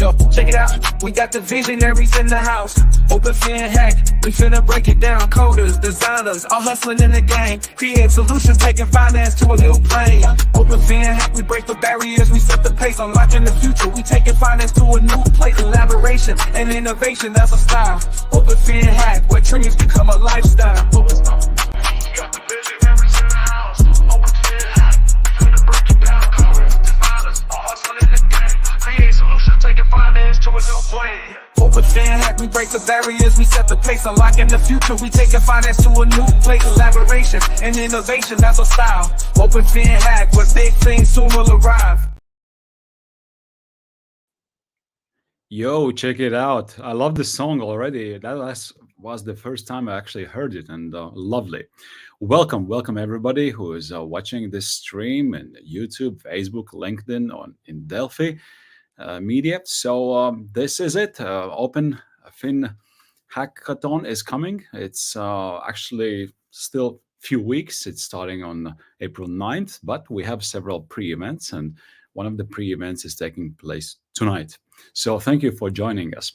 Yo, check it out. We got the visionaries in the house. Open FinHack. We finna break it down. Coders, designers, all hustling in the game. Create solutions, taking finance to a new plane. Open FinHack. We break the barriers. We set the pace. Unlocking the future. We taking finance to a new place. Collaboration and innovation, that's a style. Open FinHack, where dreams become a lifestyle. We got the visionaries in the house. Open FinHack. We finna break it down. Coders, designers, all hustling in the game. Create solutions, taking finance to a new plane. Open FinHack, we break the barriers, we set the pace, unlocking the future, we taking finance to a new place. Collaboration and innovation, that's our style. Open FinHack, where big things soon will arrive. Yo, check it out. I love the song already. That was the first time I actually heard it, and lovely. Welcome everybody who is watching this stream in YouTube, Facebook, LinkedIn, in Delphi media. So this is it. Open Fin Hackathon is coming. It's actually still few weeks. It's starting on April 9th, but we have several pre-events, and one of the pre-events is taking place tonight. So thank you for joining us.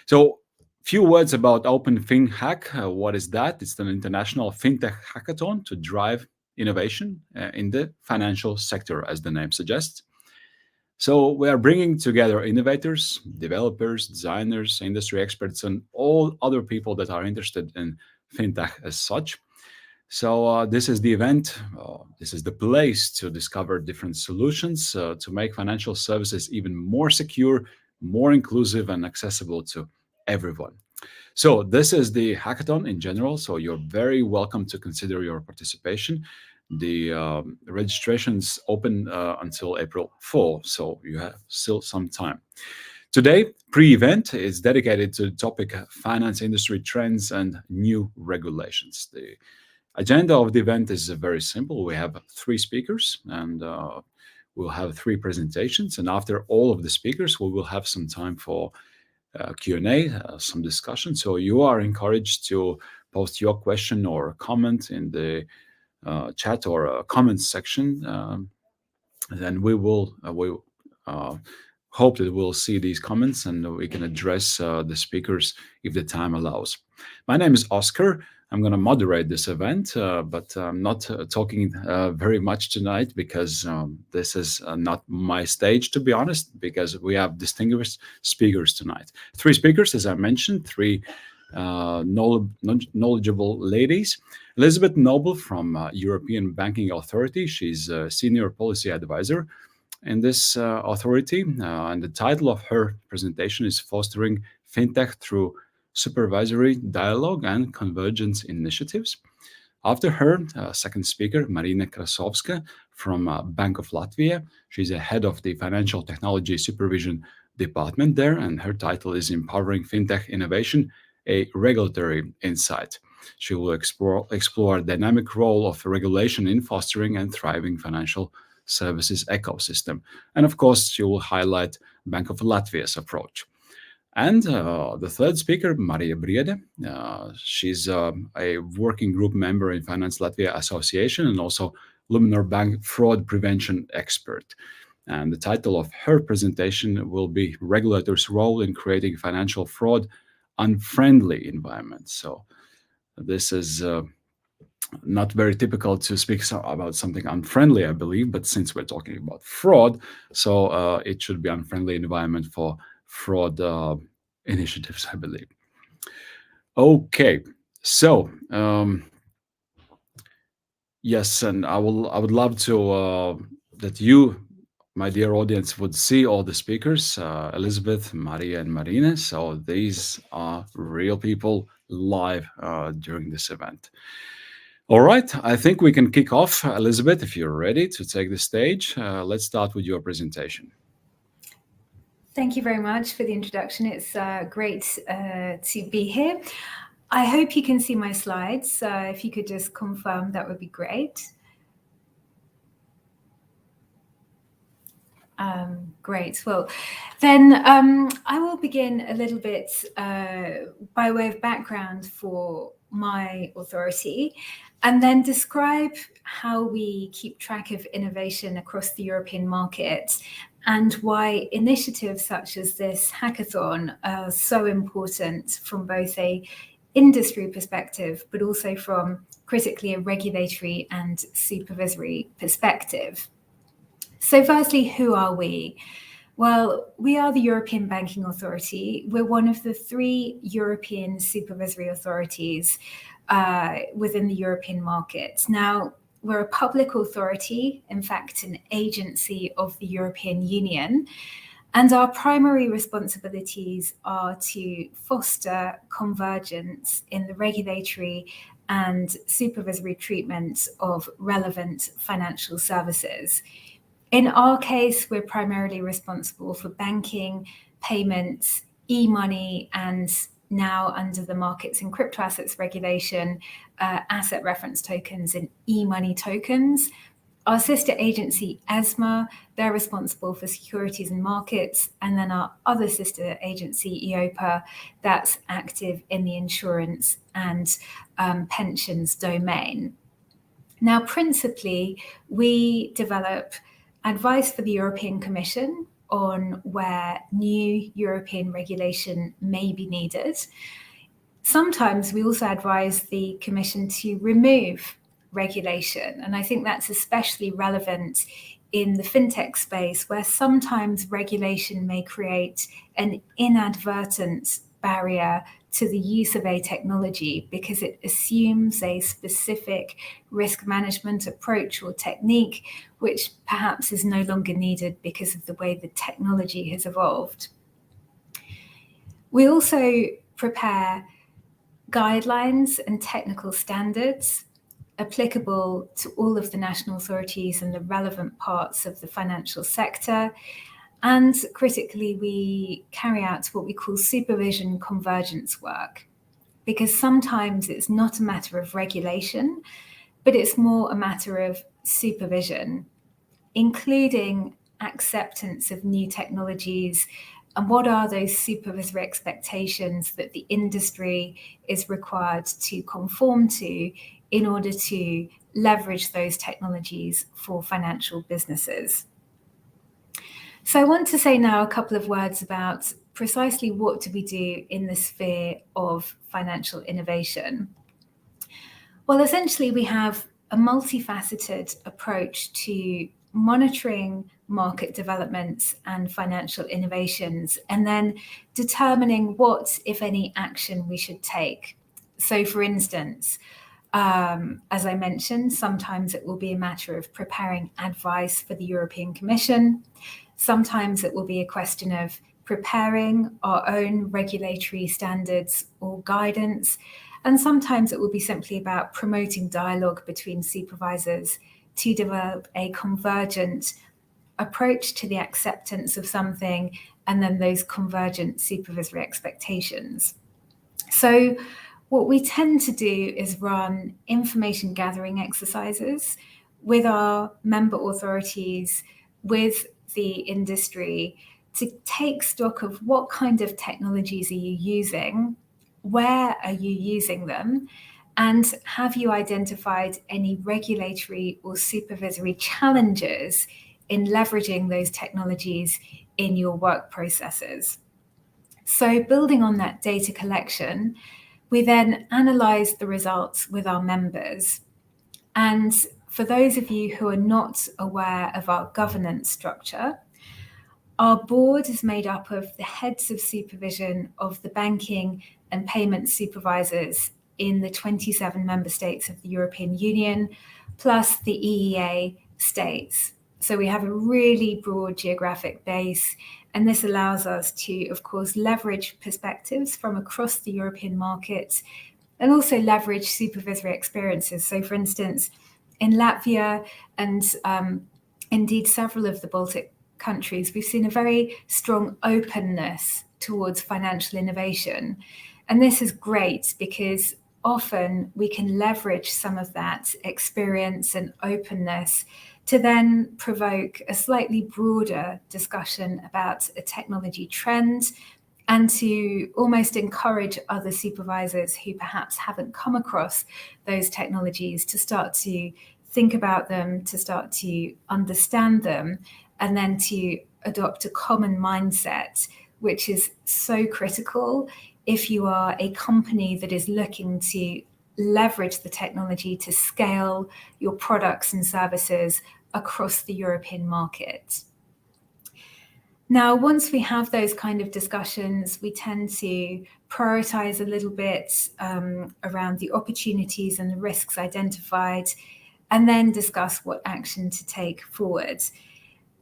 So few words about Open FinHack. What is that? It's an international fintech hackathon to drive innovation in the financial sector, as the name suggests. So we are bringing together innovators, developers, designers, industry experts, and all other people that are interested in fintech as such. So this is the event. This is the place to discover different solutions to make financial services even more secure, more inclusive, and accessible to everyone. So this is the hackathon in general. So you're very welcome to consider your participation. The registration's open until April 4, so you have still some time. Today, pre-event is dedicated to the topic finance industry trends and new regulations. The agenda of the event is very simple. We have 3 speakers, and we'll have 3 presentations. And after all of the speakers, we will have some time for Q&A, some discussion. So you are encouraged to post your question or comment in the chat or comments section. Then we will hope that we'll see these comments and we can address the speakers if the time allows. My name is Oscar. I'm going to moderate this event, but I'm not talking very much tonight because this is not my stage, to be honest, because we have distinguished speakers tonight. 3 speakers, as I mentioned, 3 knowledgeable ladies. Elisabeth Noble from European Banking Authority. She's a senior policy advisor in this authority, and the title of her presentation is Fostering FinTech Through Supervisory Dialogue and Convergence Initiatives. After her, second speaker, Marija Krasovska from Bank of Latvia. She's a head of the Financial Technology Supervision Department there, and her title is Empowering FinTech Innovation, a Regulatory Insight. She will explore dynamic role of regulation in fostering and thriving financial services ecosystem. And of course, she will highlight Bank of Latvia's approach. And the third speaker, Marija Briede, she's a working group member in Finance Latvia Association and also Luminor Bank fraud prevention expert. And the title of her presentation will be Regulators' Role in Creating Financial Fraud Unfriendly Environment. So this is not very typical to speak about something unfriendly, I believe, but since we're talking about fraud, so it should be unfriendly environment for fraud initiatives, I believe. Okay, so yes, and I would love to that you, my dear audience, would see all the speakers, Elisabeth, Marija, and Marina. So these are real people live during this event. All right, I think we can kick off. Elisabeth, if you're ready to take the stage, let's start with your presentation. Thank you very much for the introduction. It's great to be here. I hope you can see my slides. If you could just confirm, that would be great. Great. Well, then I will begin a little bit by way of background for my authority, and then describe how we keep track of innovation across the European market and why initiatives such as this hackathon are so important from both a industry perspective, but also from critically a regulatory and supervisory perspective. So firstly, who are we? Well, we are the European Banking Authority. We're one of the 3 European supervisory authorities within the European market. Now, we're a public authority, in fact, an agency of the European Union, and our primary responsibilities are to foster convergence in the regulatory and supervisory treatment of relevant financial services. In our case, we're primarily responsible for banking, payments, e-money, and now under the Markets in Crypto Assets regulation, asset reference tokens and e-money tokens. Our sister agency, ESMA, they're responsible for securities and markets, and then our other sister agency, EIOPA, that's active in the insurance and pensions domain. Now, principally, we develop advice for the European Commission on where new European regulation may be needed. Sometimes we also advise the Commission to remove regulation, and I think that's especially relevant in the fintech space, where sometimes regulation may create an inadvertent barrier to the use of a technology because it assumes a specific risk management approach or technique, which perhaps is no longer needed because of the way the technology has evolved. We also prepare guidelines and technical standards applicable to all of the national authorities and the relevant parts of the financial sector. And critically, we carry out what we call supervision convergence work, because sometimes it's not a matter of regulation, but it's more a matter of supervision, including acceptance of new technologies and what are those supervisory expectations that the industry is required to conform to in order to leverage those technologies for financial businesses. So I want to say now a couple of words about precisely what do we do in the sphere of financial innovation. Well, essentially, we have a multifaceted approach to monitoring market developments and financial innovations, and then determining what, if any, action we should take. So, for instance, as I mentioned, sometimes it will be a matter of preparing advice for the European Commission. Sometimes it will be a question of preparing our own regulatory standards or guidance. And sometimes it will be simply about promoting dialogue between supervisors to develop a convergent approach to the acceptance of something, and then those convergent supervisory expectations. So what we tend to do is run information gathering exercises with our member authorities, with the industry, to take stock of what kind of technologies are you using, where are you using them, and have you identified any regulatory or supervisory challenges in leveraging those technologies in your work processes. So building on that data collection, we then analyze the results with our members. And for those of you who are not aware of our governance structure, our board is made up of the heads of supervision of the banking and payment supervisors in the 27 member states of the European Union, plus the EEA states. So we have a really broad geographic base, and this allows us to, of course, leverage perspectives from across the European market and also leverage supervisory experiences. So, for instance, in Latvia and indeed several of the Baltic countries, we've seen a very strong openness towards financial innovation. And this is great because often we can leverage some of that experience and openness to then provoke a slightly broader discussion about a technology trend and to almost encourage other supervisors who perhaps haven't come across those technologies to start to think about them, to start to understand them, and then to adopt a common mindset, which is so critical if you are a company that is looking to leverage the technology to scale your products and services across the European market. Now, once we have those kind of discussions, we tend to prioritize a little bit around the opportunities and the risks identified, and then discuss what action to take forward.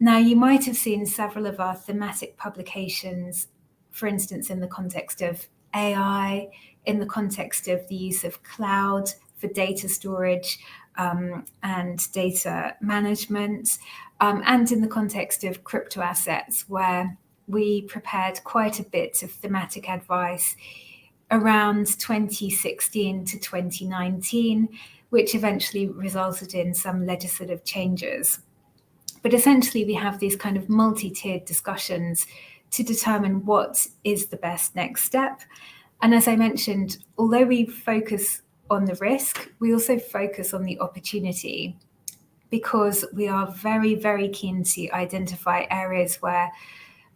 Now, you might have seen several of our thematic publications, for instance, in the context of AI, in the context of the use of cloud for data storage and data management, and in the context of crypto assets, where we prepared quite a bit of thematic advice around 2016 to 2019, which eventually resulted in some legislative changes. But essentially, we have these kind of multi-tiered discussions to determine what is the best next step. And as I mentioned, although we focus on the risk, we also focus on the opportunity, because we are very, very keen to identify areas where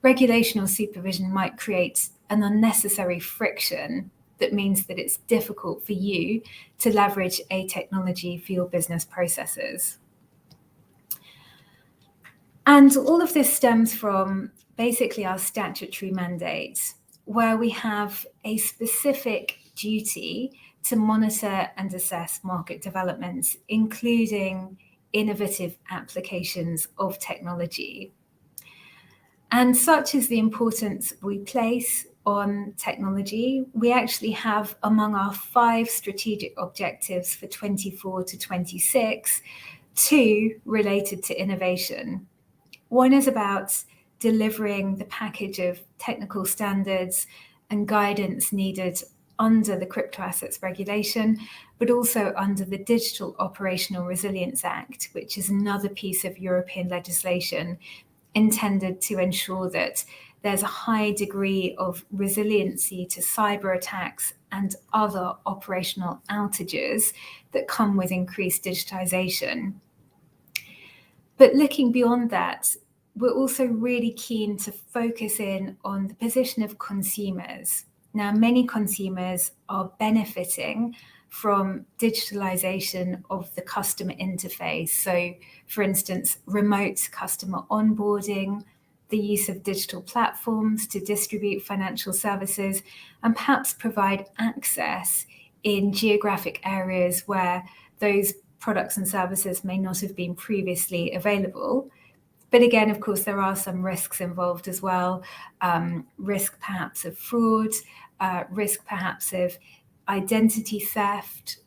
regulation or supervision might create an unnecessary friction that means that it's difficult for you to leverage a technology for your business processes. And all of this stems from basically our statutory mandate, where we have a specific duty to monitor and assess market developments, including innovative applications of technology. And such is the importance we place on technology. We actually have among our 5 strategic objectives for 24 to 26, 2 related to innovation. One is about delivering the package of technical standards and guidance needed under the Crypto Assets Regulation, but also under the Digital Operational Resilience Act, which is another piece of European legislation intended to ensure that there's a high degree of resiliency to cyber attacks and other operational outages that come with increased digitization. But looking beyond that, we're also really keen to focus in on the position of consumers. Now, many consumers are benefiting from digitalization of the customer interface. So, for instance, remote customer onboarding, the use of digital platforms to distribute financial services, and perhaps provide access in geographic areas where those products and services may not have been previously available. But again, of course, there are some risks involved as well. Risk perhaps of fraud, risk perhaps of identity theft,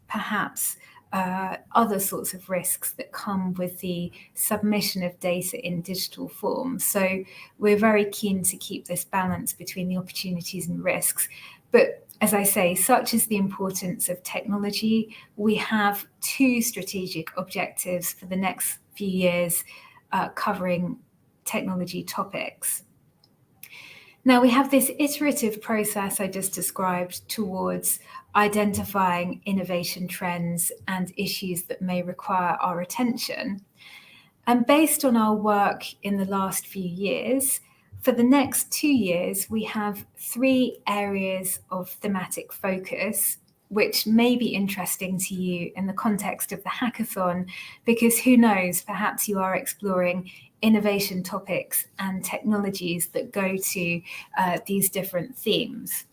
perhaps other sorts of risks that come with the submission of data in digital form. So we're very keen to keep this balance between the opportunities and risks. But as I say, such is the importance of technology. We have 2 strategic objectives for the next few years covering technology topics. Now, we have this iterative process I just described towards identifying innovation trends and issues that may require our attention. And based on our work in the last few years, for the next 2 years, we have 3 areas of thematic focus, which may be interesting to you in the context of the hackathon, because who knows, perhaps you are exploring innovation topics and technologies that go to these different themes.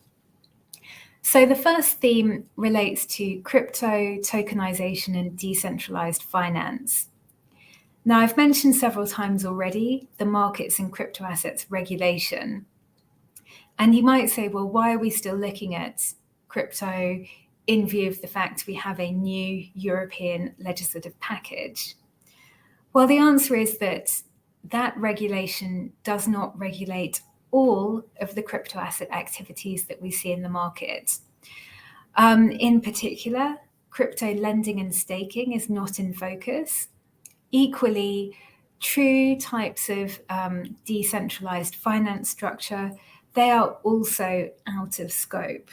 So the first theme relates to crypto, tokenization, and decentralized finance. Now, I've mentioned several times already the markets and crypto assets regulation. And you might say, well, why are we still looking at crypto in view of the fact we have a new European legislative package? Well, the answer is that that regulation does not regulate all of the crypto asset activities that we see in the market. In particular, crypto lending and staking is not in focus. Equally, true types of decentralized finance structure, they are also out of scope.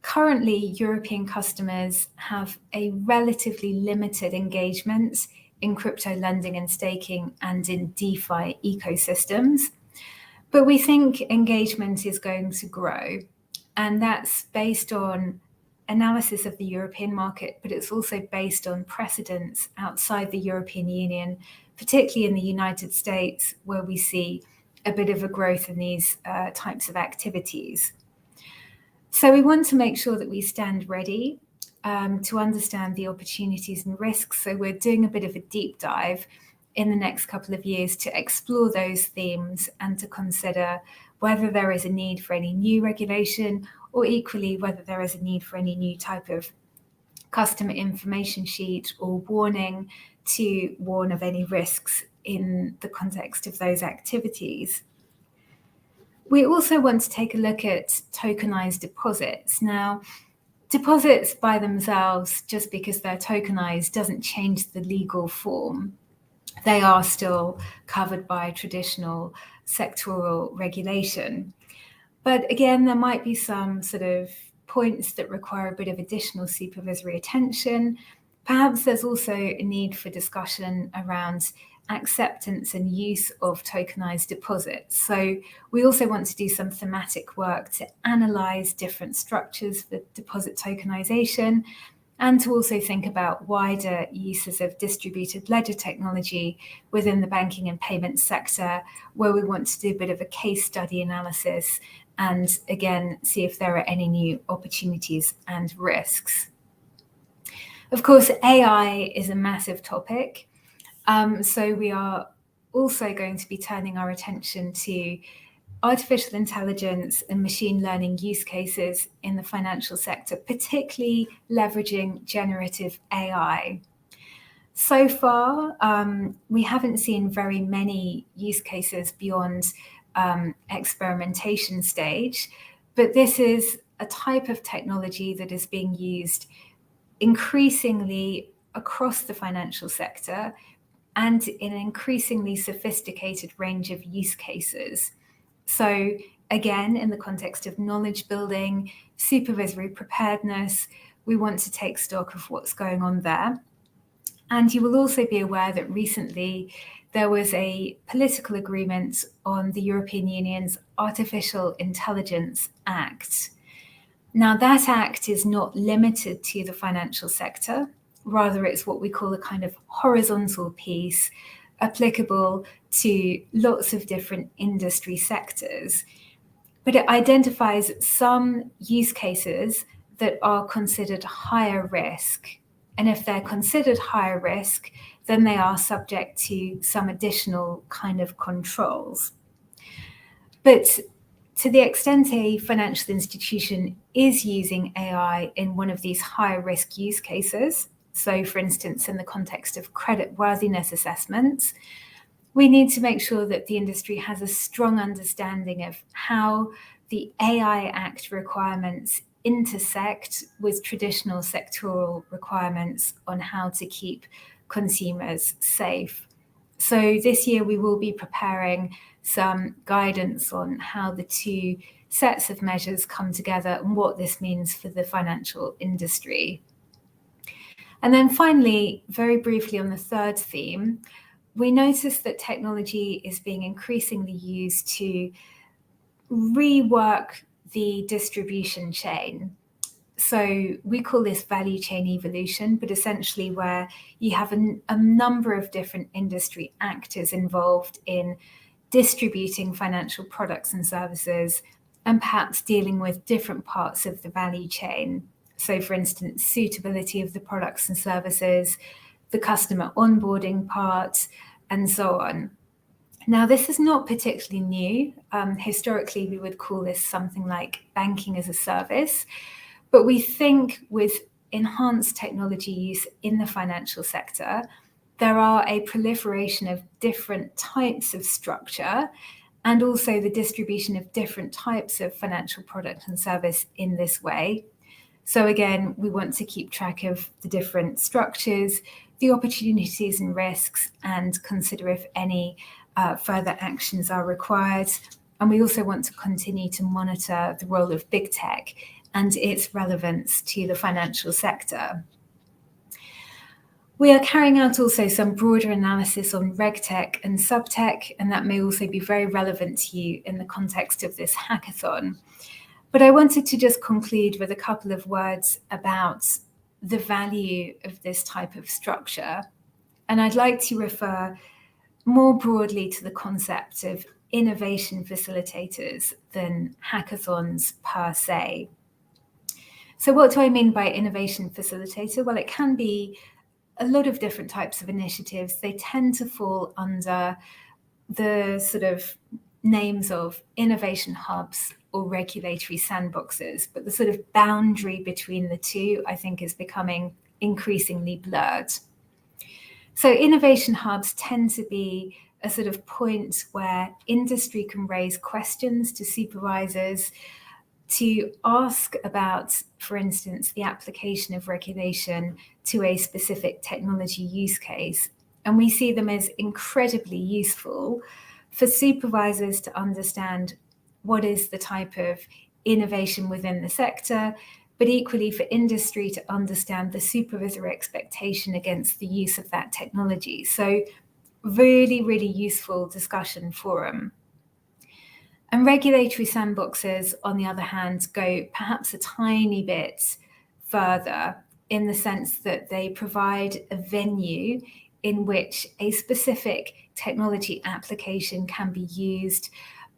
Currently, European customers have a relatively limited engagement in crypto lending and staking and in DeFi ecosystems. But we think engagement is going to grow, and that's based on analysis of the European market, but it's also based on precedents outside the European Union, particularly in the United States, where we see a bit of a growth in these types of activities. So we want to make sure that we stand ready to understand the opportunities and risks. So we're doing a bit of a deep dive in the next couple of years to explore those themes and to consider whether there is a need for any new regulation, or equally whether there is a need for any new type of customer information sheet or warning to warn of any risks in the context of those activities. We also want to take a look at tokenized deposits. Now, deposits by themselves, just because they're tokenized, doesn't change the legal form. They are still covered by traditional sectoral regulation. But again, there might be some sort of points that require a bit of additional supervisory attention. Perhaps there's also a need for discussion around acceptance and use of tokenized deposits. So we also want to do some thematic work to analyze different structures for deposit tokenization, and to also think about wider uses of distributed ledger technology within the banking and payments sector, where we want to do a bit of a case study analysis and again see if there are any new opportunities and risks. Of course, AI is a massive topic. So we are also going to be turning our attention to artificial intelligence and machine learning use cases in the financial sector, particularly leveraging generative AI. So far, we haven't seen very many use cases beyond experimentation stage, but this is a type of technology that is being used increasingly across the financial sector and in an increasingly sophisticated range of use cases. So again, in the context of knowledge building, supervisory preparedness, we want to take stock of what's going on there. And you will also be aware that recently there was a political agreement on the European Union's Artificial Intelligence Act. Now, that act is not limited to the financial sector. Rather, it's what we call a kind of horizontal piece applicable to lots of different industry sectors. But it identifies some use cases that are considered higher risk. And if they're considered higher risk, then they are subject to some additional kind of controls. But to the extent a financial institution is using AI in one of these higher risk use cases, so for instance, in the context of credit worthiness assessments, we need to make sure that the industry has a strong understanding of how the AI Act requirements intersect with traditional sectoral requirements on how to keep consumers safe. So this year we will be preparing some guidance on how the two sets of measures come together and what this means for the financial industry. And then finally, very briefly on the third theme, we noticed that technology is being increasingly used to rework the distribution chain. So we call this value chain evolution, but essentially where you have a number of different industry actors involved in distributing financial products and services, and perhaps dealing with different parts of the value chain. So for instance, suitability of the products and services, the customer onboarding part, and so on. Now, this is not particularly new. Historically, we would call this something like banking as a service. But we think with enhanced technology use in the financial sector, there are a proliferation of different types of structure and also the distribution of different types of financial product and service in this way. So again, we want to keep track of the different structures, the opportunities and risks, and consider if any further actions are required. And we also want to continue to monitor the role of big tech and its relevance to the financial sector. We are carrying out also some broader analysis on RegTech and SubTech, and that may also be very relevant to you in the context of this hackathon. But I wanted to just conclude with a couple of words about the value of this type of structure. And I'd like to refer more broadly to the concept of innovation facilitators than hackathons per se. So what do I mean by innovation facilitator? Well, it can be a lot of different types of initiatives. They tend to fall under the sort of names of innovation hubs or regulatory sandboxes, but the sort of boundary between the two, I think, is becoming increasingly blurred. So innovation hubs tend to be a sort of point where industry can raise questions to supervisors to ask about, for instance, the application of regulation to a specific technology use case. And we see them as incredibly useful for supervisors to understand what is the type of innovation within the sector, but equally for industry to understand the supervisory expectation against the use of that technology. So really, really useful discussion forum. And regulatory sandboxes, on the other hand, go perhaps a tiny bit further in the sense that they provide a venue in which a specific technology application can be used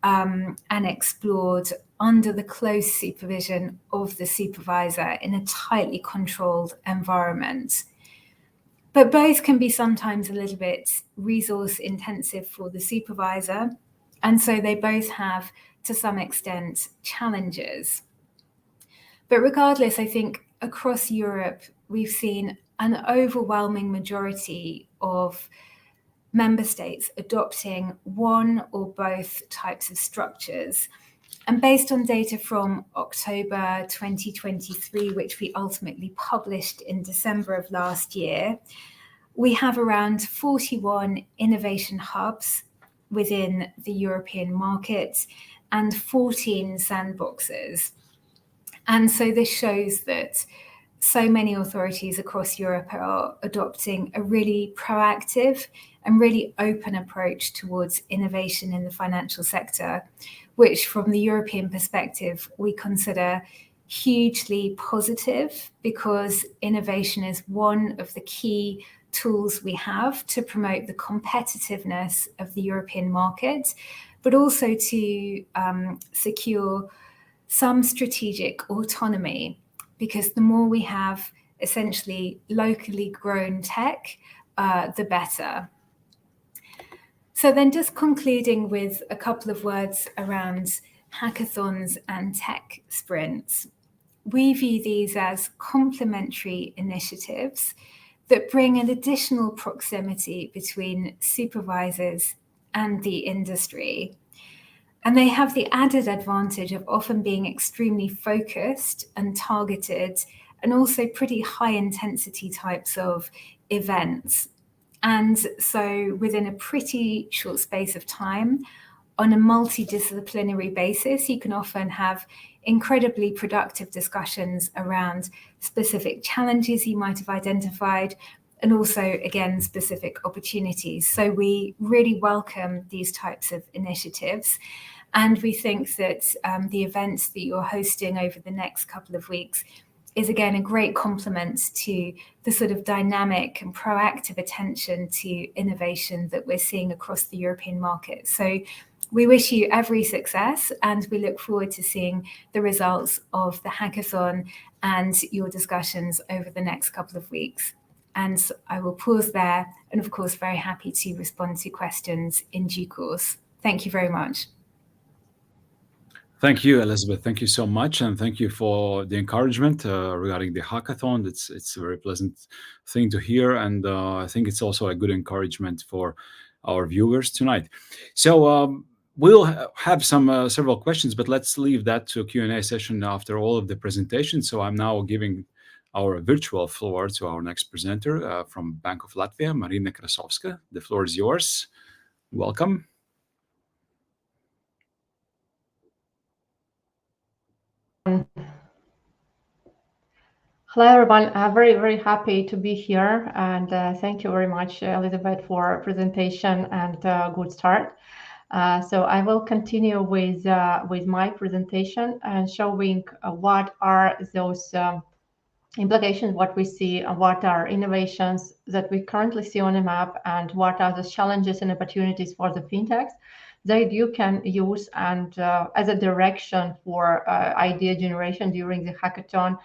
and explored under the close supervision of the supervisor in a tightly controlled environment. But both can be sometimes a little bit resource intensive for the supervisor, and so they both have, to some extent, challenges. But regardless, I think across Europe, we've seen an overwhelming majority of member states adopting one or both types of structures. And based on data from October 2023, which we ultimately published in December of last year, we have around 41 innovation hubs within the European market and 14 sandboxes. And so this shows that so many authorities across Europe are adopting a really proactive and really open approach towards innovation in the financial sector, which from the European perspective, we consider hugely positive because innovation is one of the key tools we have to promote the competitiveness of the European market, but also to secure some strategic autonomy, because the more we have essentially locally grown tech, the better. So then just concluding with a couple of words around hackathons and tech sprints. We view these as complementary initiatives that bring an additional proximity between supervisors and the industry. And they have the added advantage of often being extremely focused and targeted, and also pretty high intensity types of events. And so within a pretty short space of time, on a multidisciplinary basis, you can often have incredibly productive discussions around specific challenges you might have identified, and also, again, specific opportunities. So we really welcome these types of initiatives. And we think that the events that you're hosting over the next couple of weeks is, again, a great complement to the sort of dynamic and proactive attention to innovation that we're seeing across the European market. So we wish you every success, and we look forward to seeing the results of the hackathon and your discussions over the next couple of weeks. And I will pause there, and of course, very happy to respond to questions in due course. Thank you very much. Thank you, Elisabeth. Thank you so much, and thank you for the encouragement regarding the hackathon. It's a very pleasant thing to hear, and I think it's also a good encouragement for our viewers tonight. So we'll have some several questions, but let's leave that to a Q&A session after all of the presentations. So I'm now giving our virtual floor to our next presenter from Bank of Latvia, Marija Krasovska. The floor is yours. Welcome. Hello, everyone. Very, very happy to be here. And thank you very much, Elisabeth, for presentation and good start. So I will continue with my presentation and showing what are those implications, what we see, what are innovations that we currently see on the map, and what are the challenges and opportunities for the fintechs that you can use and as a direction for idea generation during the hackathon,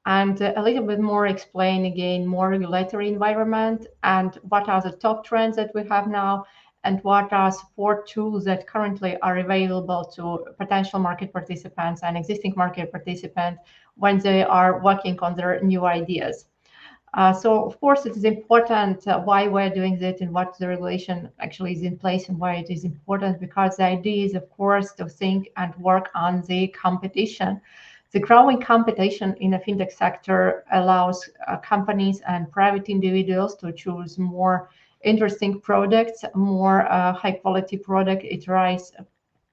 and a little bit more explain again more regulatory environment and what are the top trends that we have now and what are support tools that currently are available to potential market participants and existing market participants when they are working on their new ideas. So of course it is important why we're doing that and what the regulation actually is in place and why it is important, because the idea is of course to think and work on the competition. The growing competition in the fintech sector allows companies and private individuals to choose more interesting products, more high quality product. It raises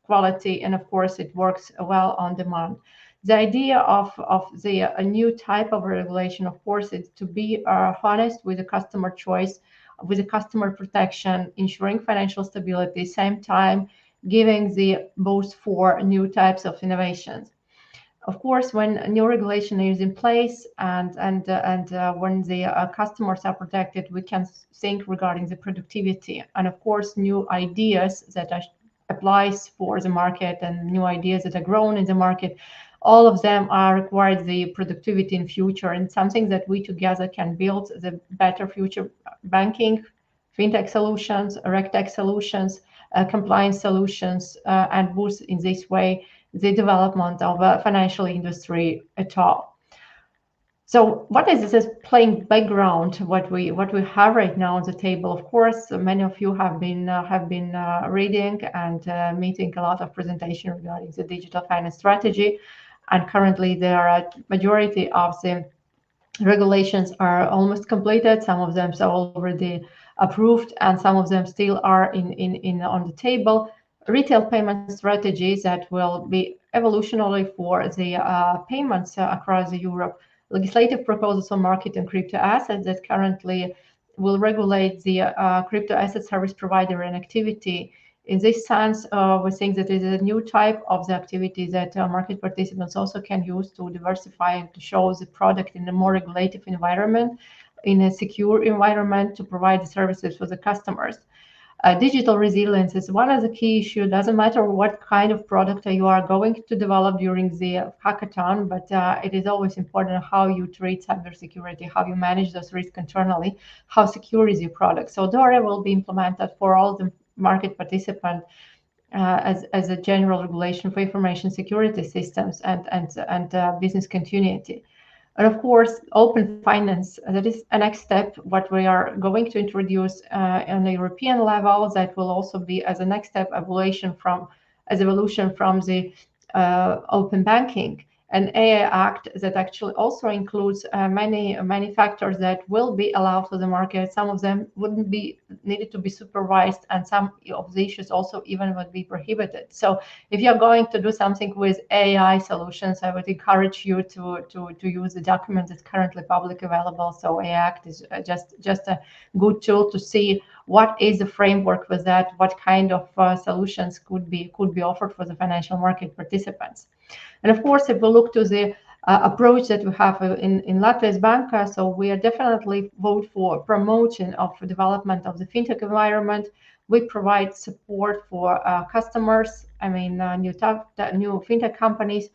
quality, and of course it works well on demand. The idea of the a new type of regulation, of course, is to be honest with the customer choice, with the customer protection, ensuring financial stability, same time giving the boost for new types of innovations. Of course, when a new regulation is in place and when the customers are protected, we can think regarding the productivity and of course new ideas that are applies for the market and new ideas that are grown in the market. All of them are required the productivity in future and something that we together can build the better future banking, fintech solutions, regtech solutions, compliance solutions, and boost in this way the development of a financial industry at all. So what is this plain background? What we have right now on the table? Of course, many of you have been reading and meeting a lot of presentation regarding the digital finance strategy, and currently there are majority of the regulations are almost completed. Some of them are already approved, and some of them still are in on the table. Retail payment strategies that will be evolutionary for the payments across Europe. Legislative proposals on market and crypto assets that currently will regulate the crypto asset service provider and activity. In this sense, we think that it is a new type of the activity that market participants also can use to diversify and to show the product in a more regulative environment, in a secure environment to provide the services for the customers. Digital resilience is one of the key issues. Doesn't matter what kind of product you are going to develop during the hackathon, but it is always important how you treat cybersecurity, how you manage those risks internally, how secure is your product. So DORA will be implemented for all the market participants as a general regulation for information security systems and business continuity. And of course, open finance, that is a next step, what we are going to introduce on the European level, that will also be as a next step evolution from the open banking. An AI Act that actually also includes many factors that will be allowed to the market. Some of them wouldn't be needed to be supervised, and some of the issues also even would be prohibited. So if you're going to do something with AI solutions, I would encourage you to use the document that's currently publicly available. So AI Act is just a good tool to see what is the framework with that, what kind of solutions could be offered for the financial market participants. And of course, if we look to the approach that we have in Latvia's Banka, so we are definitely vote for promotion of development of the fintech environment. We provide support for customers, new fintech companies.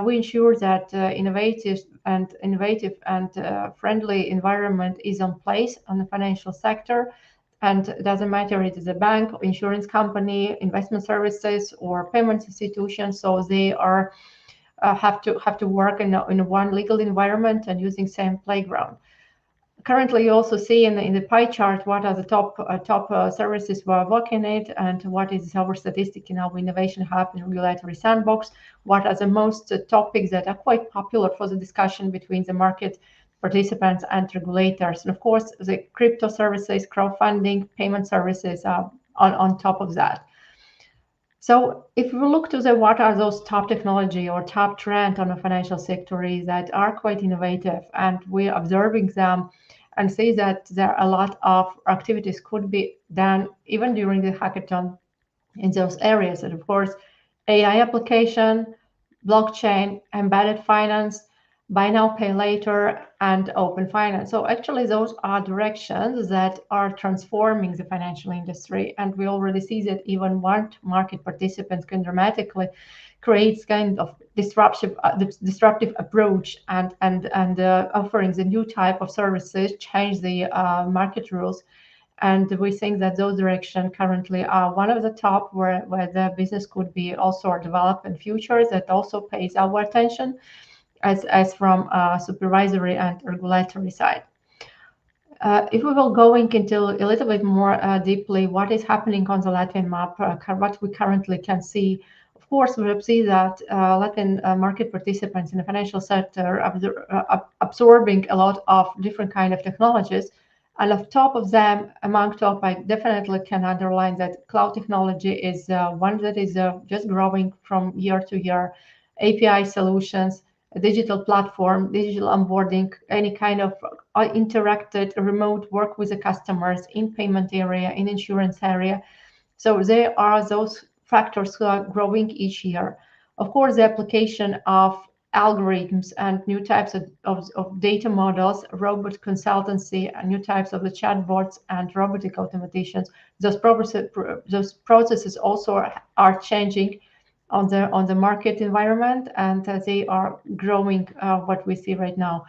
We ensure that innovative and friendly environment is in place on the financial sector. And it doesn't matter if it is a bank, insurance company, investment services, or payment institution. So they are have to work in one legal environment and using same playground. Currently, you also see in the pie chart what are the top services we're working at, and what is our statistic in our innovation hub and regulatory sandbox. What are the most topics that are quite popular for the discussion between the market participants and regulators. And of course, the crypto services, crowdfunding, payment services are on top of that. So if we look to what are those top technology or top trend on the financial sector is that are quite innovative, and we're observing them and see that there are a lot of activities could be done even during the hackathon in those areas. And of course, AI application, blockchain, embedded finance, buy now, pay later, and open finance. So actually, those are directions that are transforming the financial industry. And we already see that even one market participants can dramatically create kind of disruptive approach and offering the new type of services, change the market rules. And we think that those directions currently are one of the top where the business could be also developed in future that also pays our attention as from supervisory and regulatory side. If we will going into a little bit more deeply what is happening on the Latvian map, what we currently can see, of course, we will see that Latvian market participants in the financial sector are absorbing a lot of different kind of technologies. And on top of them, among top, I definitely can underline that cloud technology is one that is just growing from year to year. API solutions, a digital platform, digital onboarding, any kind of interacted remote work with the customers in payment area, in insurance area. So there are those factors who are growing each year. Of course, the application of algorithms and new types of data models, robot consultancy, and new types of the chatbots and robotic automations. Those processes also are changing on the market environment, and they are growing. What we see right now,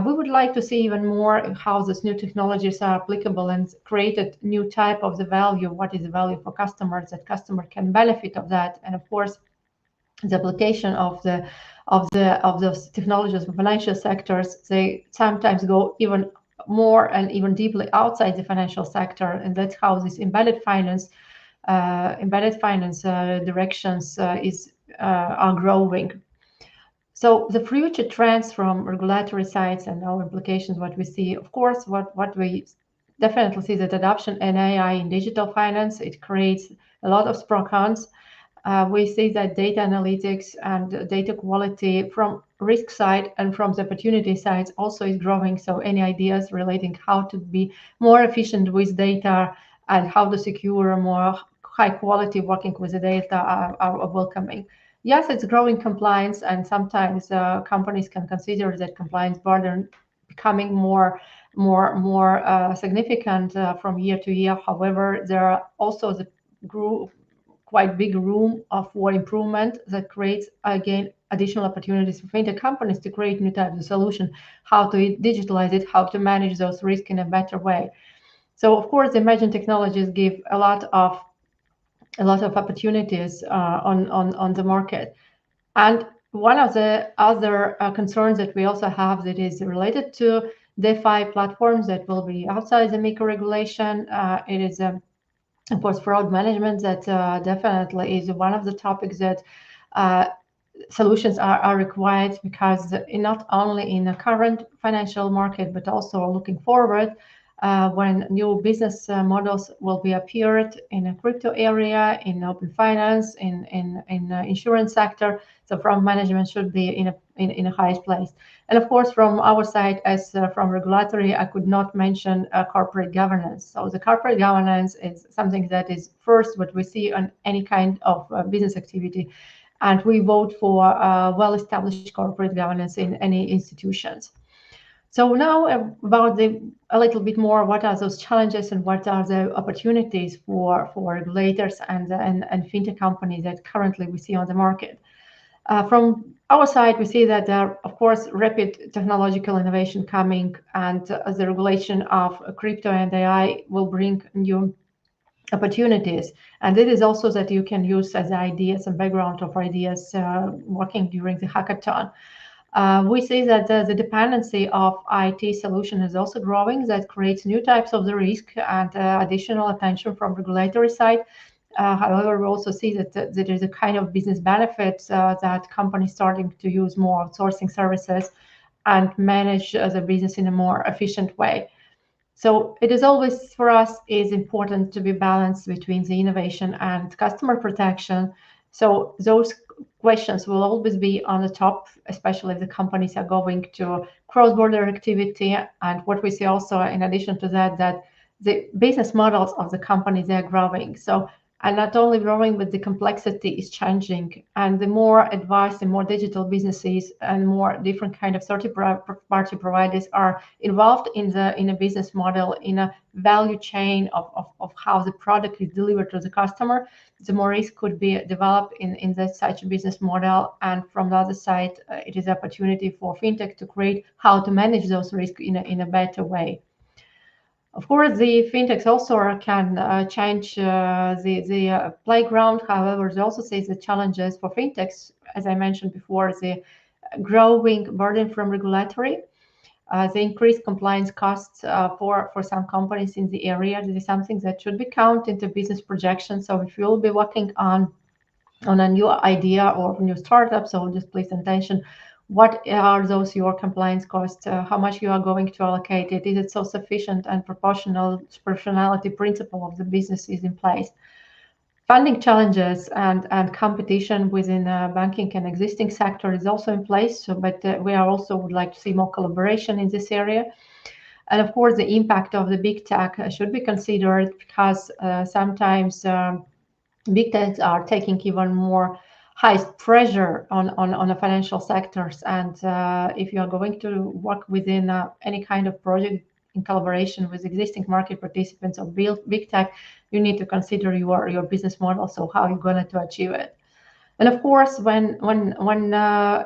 we would like to see even more how these new technologies are applicable and created new type of the value. What is the value for customers that customer can benefit of that, and of course, the application of those technologies in financial sectors, they sometimes go even more and even deeply outside the financial sector, and that's how this embedded finance directions are growing. So the future trends from regulatory sides and our implications, what we see, of course, what we definitely see that adoption in AI in digital finance, it creates a lot of pro cons. We see that data analytics and data quality from risk side and from the opportunity sides also is growing. So any ideas relating how to be more efficient with data and how to secure more high quality working with the data are welcoming. Yes, it's growing compliance, and sometimes companies can consider that compliance burden becoming more significant from year to year. However, there are also the quite big room for improvement that creates, again, additional opportunities for fintech companies to create new types of solution, how to digitalize it, how to manage those risks in a better way. So, of course, emerging technologies give a lot of opportunities on the market. And one of the other concerns that we also have that is related to DeFi platforms that will be outside the MiCA regulation. It is of course, fraud management, that definitely is one of the topics that solutions are required, because not only in the current financial market, but also looking forward when new business models will be appeared in a crypto area, in open finance, in insurance sector. So fraud management should be in a highest place. And of course, from our side, as from regulatory, I could not mention corporate governance. So the corporate governance is something that is first what we see on any kind of business activity. And we vote for well-established corporate governance in any institutions. So now about a little bit more, what are those challenges and what are the opportunities for regulators and fintech companies that currently we see on the market. From our side, we see that there are, of course, rapid technological innovation coming, and the regulation of crypto and AI will bring new opportunities. And it is also that you can use as ideas and background of ideas working during the hackathon. We see that the dependency of IT solution is also growing. That creates new types of the risk and additional attention from regulatory side. However, we also see that there is a kind of business benefit that companies starting to use more outsourcing services and manage the business in a more efficient way. So it is always for us is important to be balanced between the innovation and customer protection. So those questions will always be on the top, especially if the companies are going to cross-border activity. And what we see also in addition to that, that the business models of the companies are growing. So and not only growing, but the complexity is changing. And the more advanced and more digital businesses and more different kind of third-party providers are involved in a business model, in a value chain of how the product is delivered to the customer, the more risk could be developed in such a business model. And from the other side, it is an opportunity for fintech to create how to manage those risks in a better way. Of course, the fintechs also can change the playground. However, they also say the challenges for fintechs, as I mentioned before, the growing burden from regulatory, the increased compliance costs for some companies in the area. This is something that should be counted into business projections. So if you'll be working on a new idea or new startup, so just please attention. What are those your compliance costs? How much you are going to allocate it? Is it so sufficient and proportionality principle of the business is in place? Funding challenges and competition within banking and existing sector is also in place. So, but we are also would like to see more collaboration in this area. And of course, the impact of the big tech should be considered because sometimes big techs are taking even more high pressure on the financial sectors. And if you are going to work within any kind of project in collaboration with existing market participants or build big tech, you need to consider your business model. So how you're going to achieve it. And of course, when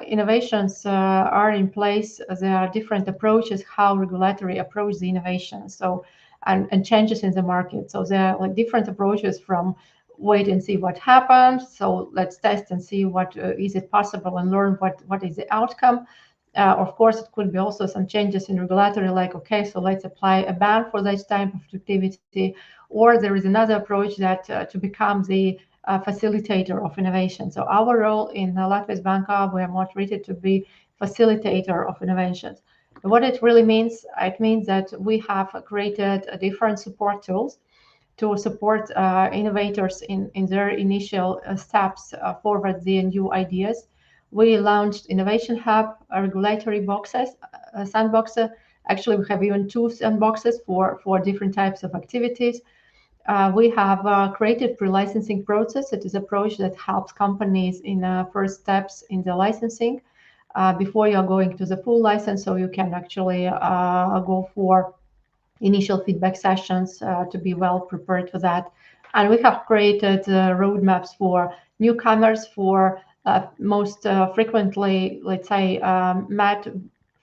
innovations are in place, there are different approaches how regulatory approach the innovation. So and changes in the market. So there are like different approaches from wait and see what happens. So let's test and see what is it possible and learn what is the outcome. Of course, it could be also some changes in regulatory, like, okay, so let's apply a ban for this type of activity. Or there is another approach that to become the facilitator of innovation. So our role in Latvia's Banka, we are more treated to be facilitator of innovations. And what it really means, it means that we have created different support tools to support innovators in their initial steps forward the new ideas. We launched Innovation Hub, regulatory boxes, sandboxes. Actually, we have even 2 sandboxes for different types of activities. We have created pre-licensing process. It is an approach that helps companies in first steps in the licensing before you are going to the full license. So you can actually go for initial feedback sessions to be well prepared for that. And we have created roadmaps for newcomers for most frequently, let's say, met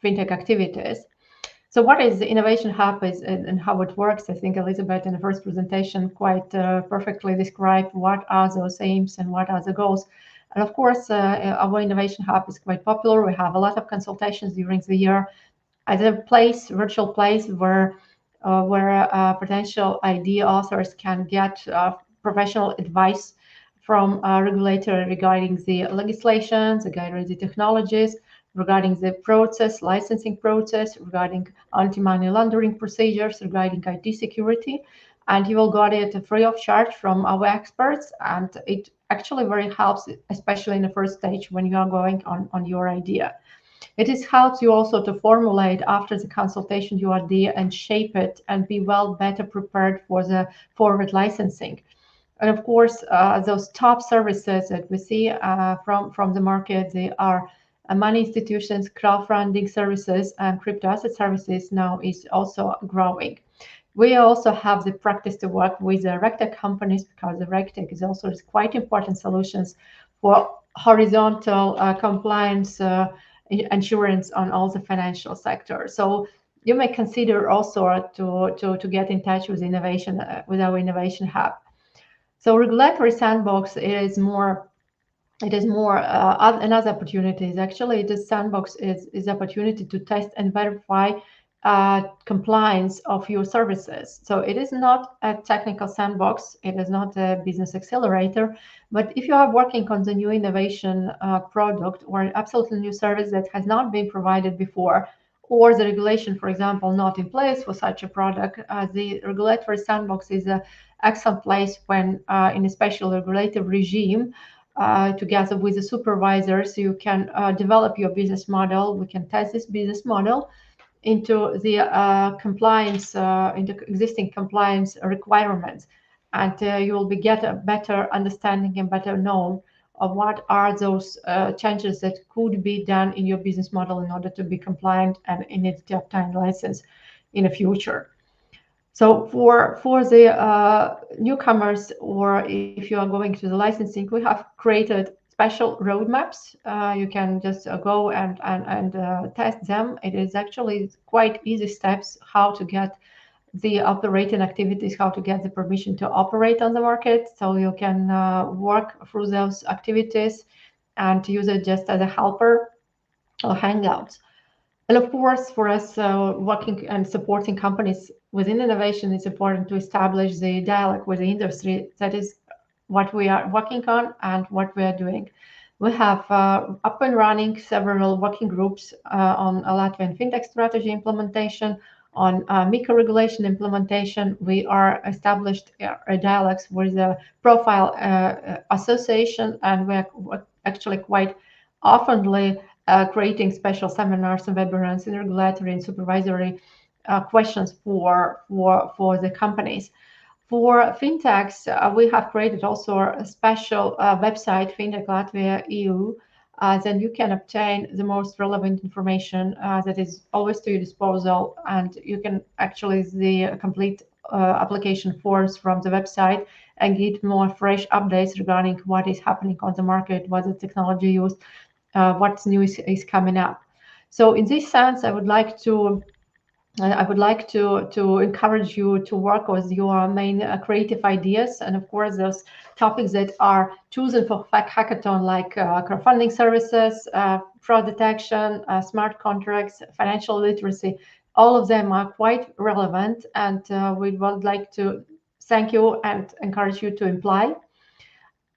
fintech activities. So what is the Innovation Hub and how it works? I think Elisabeth in the first presentation quite perfectly described what are those aims and what are the goals. And of course, our Innovation Hub is quite popular. We have a lot of consultations during the year as a place, virtual place where potential idea authors can get professional advice from a regulator regarding the legislations, regarding the technologies, regarding the process, licensing process, regarding anti-money laundering procedures, regarding IT security. And you will get it free of charge from our experts. And it actually very helps, especially in the first stage when you are going on your idea. It helps you also to formulate after the consultation your idea and shape it and be better prepared for the forward licensing. And of course, those top services that we see from the market, they are money institutions, crowdfunding services, and crypto asset services now is also growing. We also have the practice to work with the RegTech companies because the RegTech is also quite important solutions for horizontal compliance insurance on all the financial sector. So you may consider also to get in touch with innovation with our Innovation Hub. So regulatory sandbox is more. It is more another opportunities. Actually, this sandbox is opportunity to test and verify compliance of your services. So it is not a technical sandbox. It is not a business accelerator. But if you are working on the new innovation product or an absolutely new service that has not been provided before, or the regulation, for example, not in place for such a product, the regulatory sandbox is an excellent place when in a special regulative regime, together with the supervisors, you can develop your business model. We can test this business model into the compliance, into existing compliance requirements, and you will get a better understanding and better known of what are those changes that could be done in your business model in order to be compliant and in it to obtain license in the future. So for the newcomers, or if you are going to the licensing, we have created special roadmaps. You can just go and test them. It is actually quite easy steps how to get the operating activities, how to get the permission to operate on the market. So you can work through those activities and use it just as a helper or hangouts. And of course, for us working and supporting companies within innovation, it's important to establish the dialogue with the industry. That is what we are working on and what we are doing. We have up and running several working groups on a Latvian fintech strategy implementation, on MiCA regulation implementation. We are established dialogues with the Profile Association, and we're actually quite oftenly creating special seminars and webinars in regulatory and supervisory questions for the companies. For fintechs, we have created also a special website, FinHack Latvia EU. Then you can obtain the most relevant information that is always to your disposal, and you can actually the complete application forms from the website and get more fresh updates regarding what is happening on the market, what the technology used, what's new is coming up. So in this sense, I would like to encourage you to work with your main creative ideas, and of course those topics that are chosen for hackathon, like crowdfunding services, fraud detection, smart contracts, financial literacy. All of them are quite relevant, and we would like to thank you and encourage you to apply.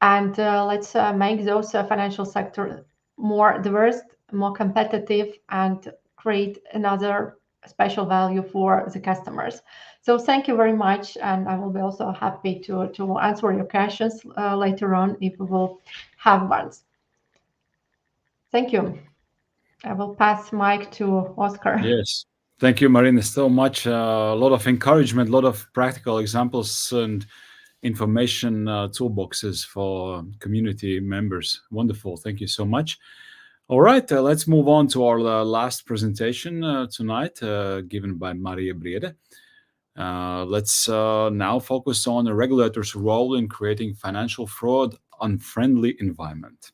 And let's make those financial sector more diverse, more competitive, and create another special value for the customers. So thank you very much, and I will be also happy to answer your questions later on if we will have ones. Thank you. I will pass mic to Oscar. Yes. Thank you, Marina, so much. A lot of encouragement, a lot of practical examples and information toolboxes for community members. Wonderful. Thank you so much. All right, let's move on to our last presentation tonight, given by Marija Briede. Let's now focus on the regulator's role in creating financial fraud unfriendly environment.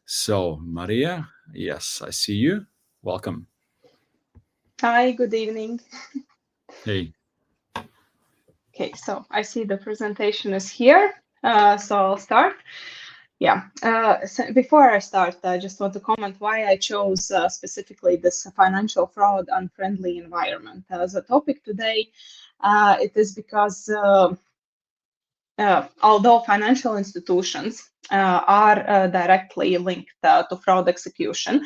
So, Marija, yes, I see you. Welcome. Hi, good evening. Hey. Okay, so I see the presentation is here, so I'll start. Yeah, so before I start, I just want to comment why I chose specifically this financial fraud unfriendly environment as a topic today. It is because although financial institutions are directly linked to fraud execution,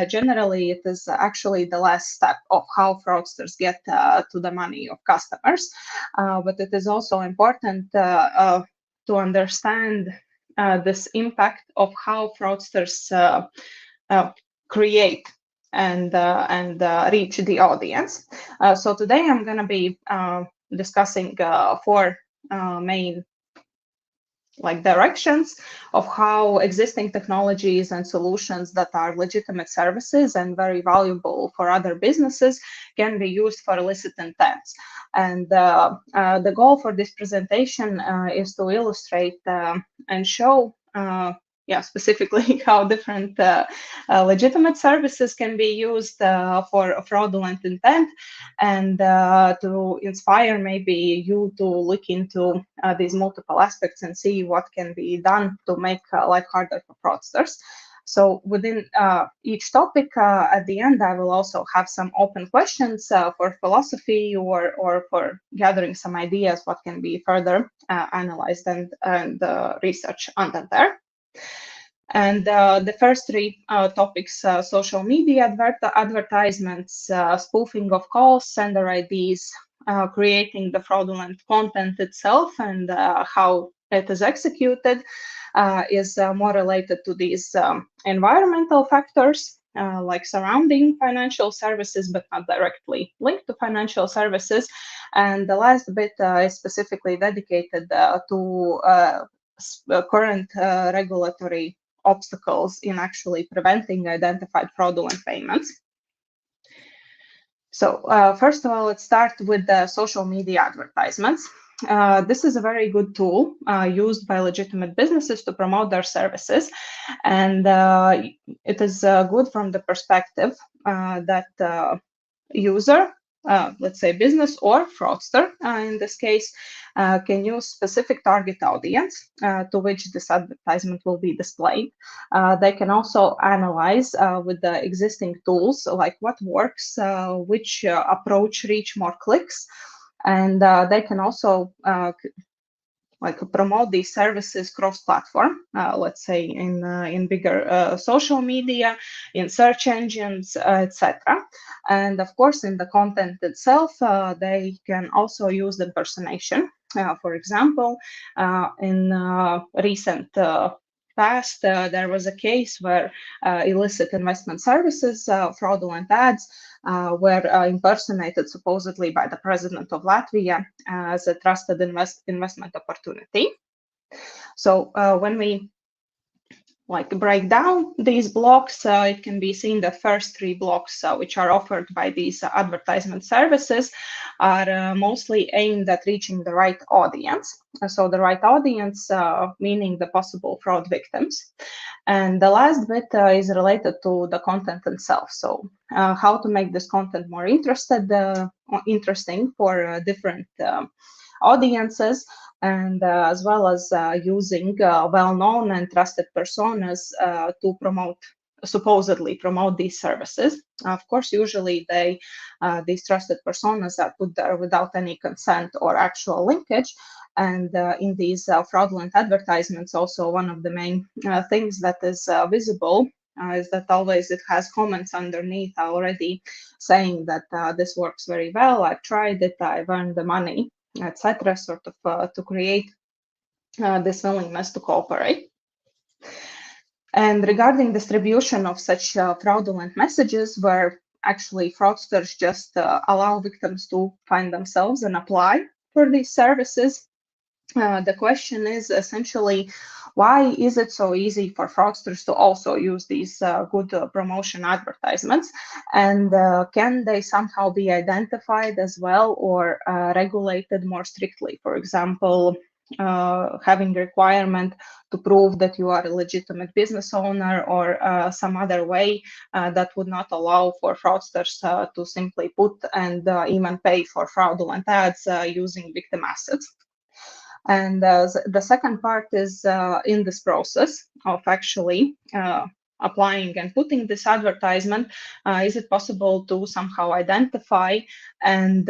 generally it is actually the last step of how fraudsters get to the money of customers. But it is also important to understand this impact of how fraudsters create and reach the audience. So today I'm going to be discussing four main directions of how existing technologies and solutions that are legitimate services and very valuable for other businesses can be used for illicit intents. And the goal for this presentation is to illustrate and show specifically how different legitimate services can be used for a fraudulent intent, and to inspire maybe you to look into these multiple aspects and see what can be done to make life harder for fraudsters. So within each topic, at the end, I will also have some open questions for philosophy or for gathering some ideas what can be further analyzed and research under there. And the first three topics, social media advertisements, spoofing of calls, sender IDs, creating the fraudulent content itself, and how it is executed, is more related to these environmental factors, like surrounding financial services, but not directly linked to financial services. And the last bit is specifically dedicated to current regulatory obstacles in actually preventing identified fraudulent payments. So first of all, let's start with the social media advertisements. This is a very good tool used by legitimate businesses to promote their services. And it is good from the perspective that user, let's say business or fraudster in this case, can use specific target audience to which this advertisement will be displayed. They can also analyze with the existing tools like what works, which approach reach more clicks, and they can also like promote these services cross-platform, let's say in bigger social media, in search engines, etc. And of course, in the content itself, they can also use impersonation. For example, in recent past, there was a case where illicit investment services, fraudulent ads, were impersonated supposedly by the president of Latvia as a trusted investment opportunity. So when we like break down these blocks, it can be seen the first three blocks which are offered by these advertisement services are mostly aimed at reaching the right audience. So the right audience, meaning the possible fraud victims. And the last bit is related to the content itself. So how to make this content more interesting for different audiences, and as well as using well-known and trusted personas to supposedly promote these services. Of course, usually these trusted personas are put there without any consent or actual linkage. And in these fraudulent advertisements, also one of the main things that is visible is that always it has comments underneath already saying that this works very well, I've tried it, I've earned the money, etc., sort of to create this willingness to cooperate. And regarding distribution of such fraudulent messages, where actually fraudsters just allow victims to find themselves and apply for these services, the question is essentially, why is it so easy for fraudsters to also use these good promotion advertisements? And can they somehow be identified as well or regulated more strictly? For example, having a requirement to prove that you are a legitimate business owner, or some other way that would not allow for fraudsters to simply put and even pay for fraudulent ads using victim assets. And the second part is in this process of actually applying and putting this advertisement, is it possible to somehow identify and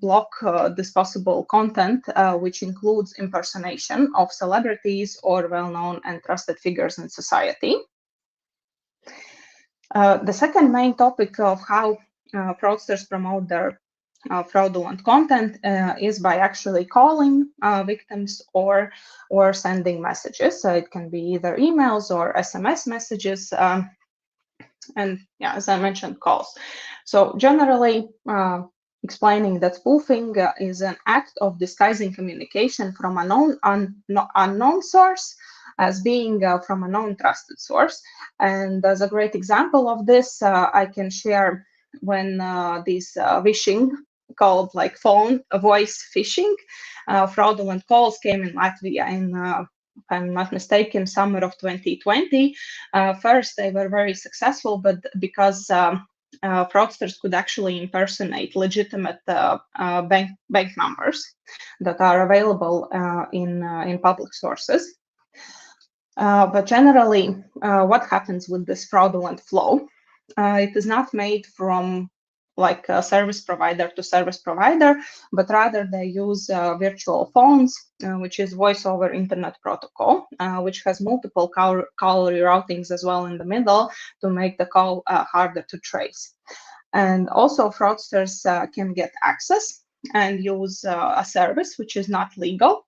block this possible content, which includes impersonation of celebrities or well-known and trusted figures in society? The second main topic of how fraudsters promote their fraudulent content is by actually calling victims or sending messages. So it can be either emails or SMS messages, and yeah, as I mentioned, calls. So generally, explaining that spoofing is an act of disguising communication from an unknown source as being from a known trusted source. And as a great example of this, I can share when these phishing, called like phone voice phishing, fraudulent calls came in Latvia in, if I'm not mistaken, summer of 2020. First, they were very successful, but because fraudsters could actually impersonate legitimate bank numbers that are available in public sources. But generally, what happens with this fraudulent flow? It is not made from like service provider to service provider, but rather they use virtual phones, which is voice over internet protocol, which has multiple call reroutings as well in the middle to make the call harder to trace. And also fraudsters can get access and use a service which is not legal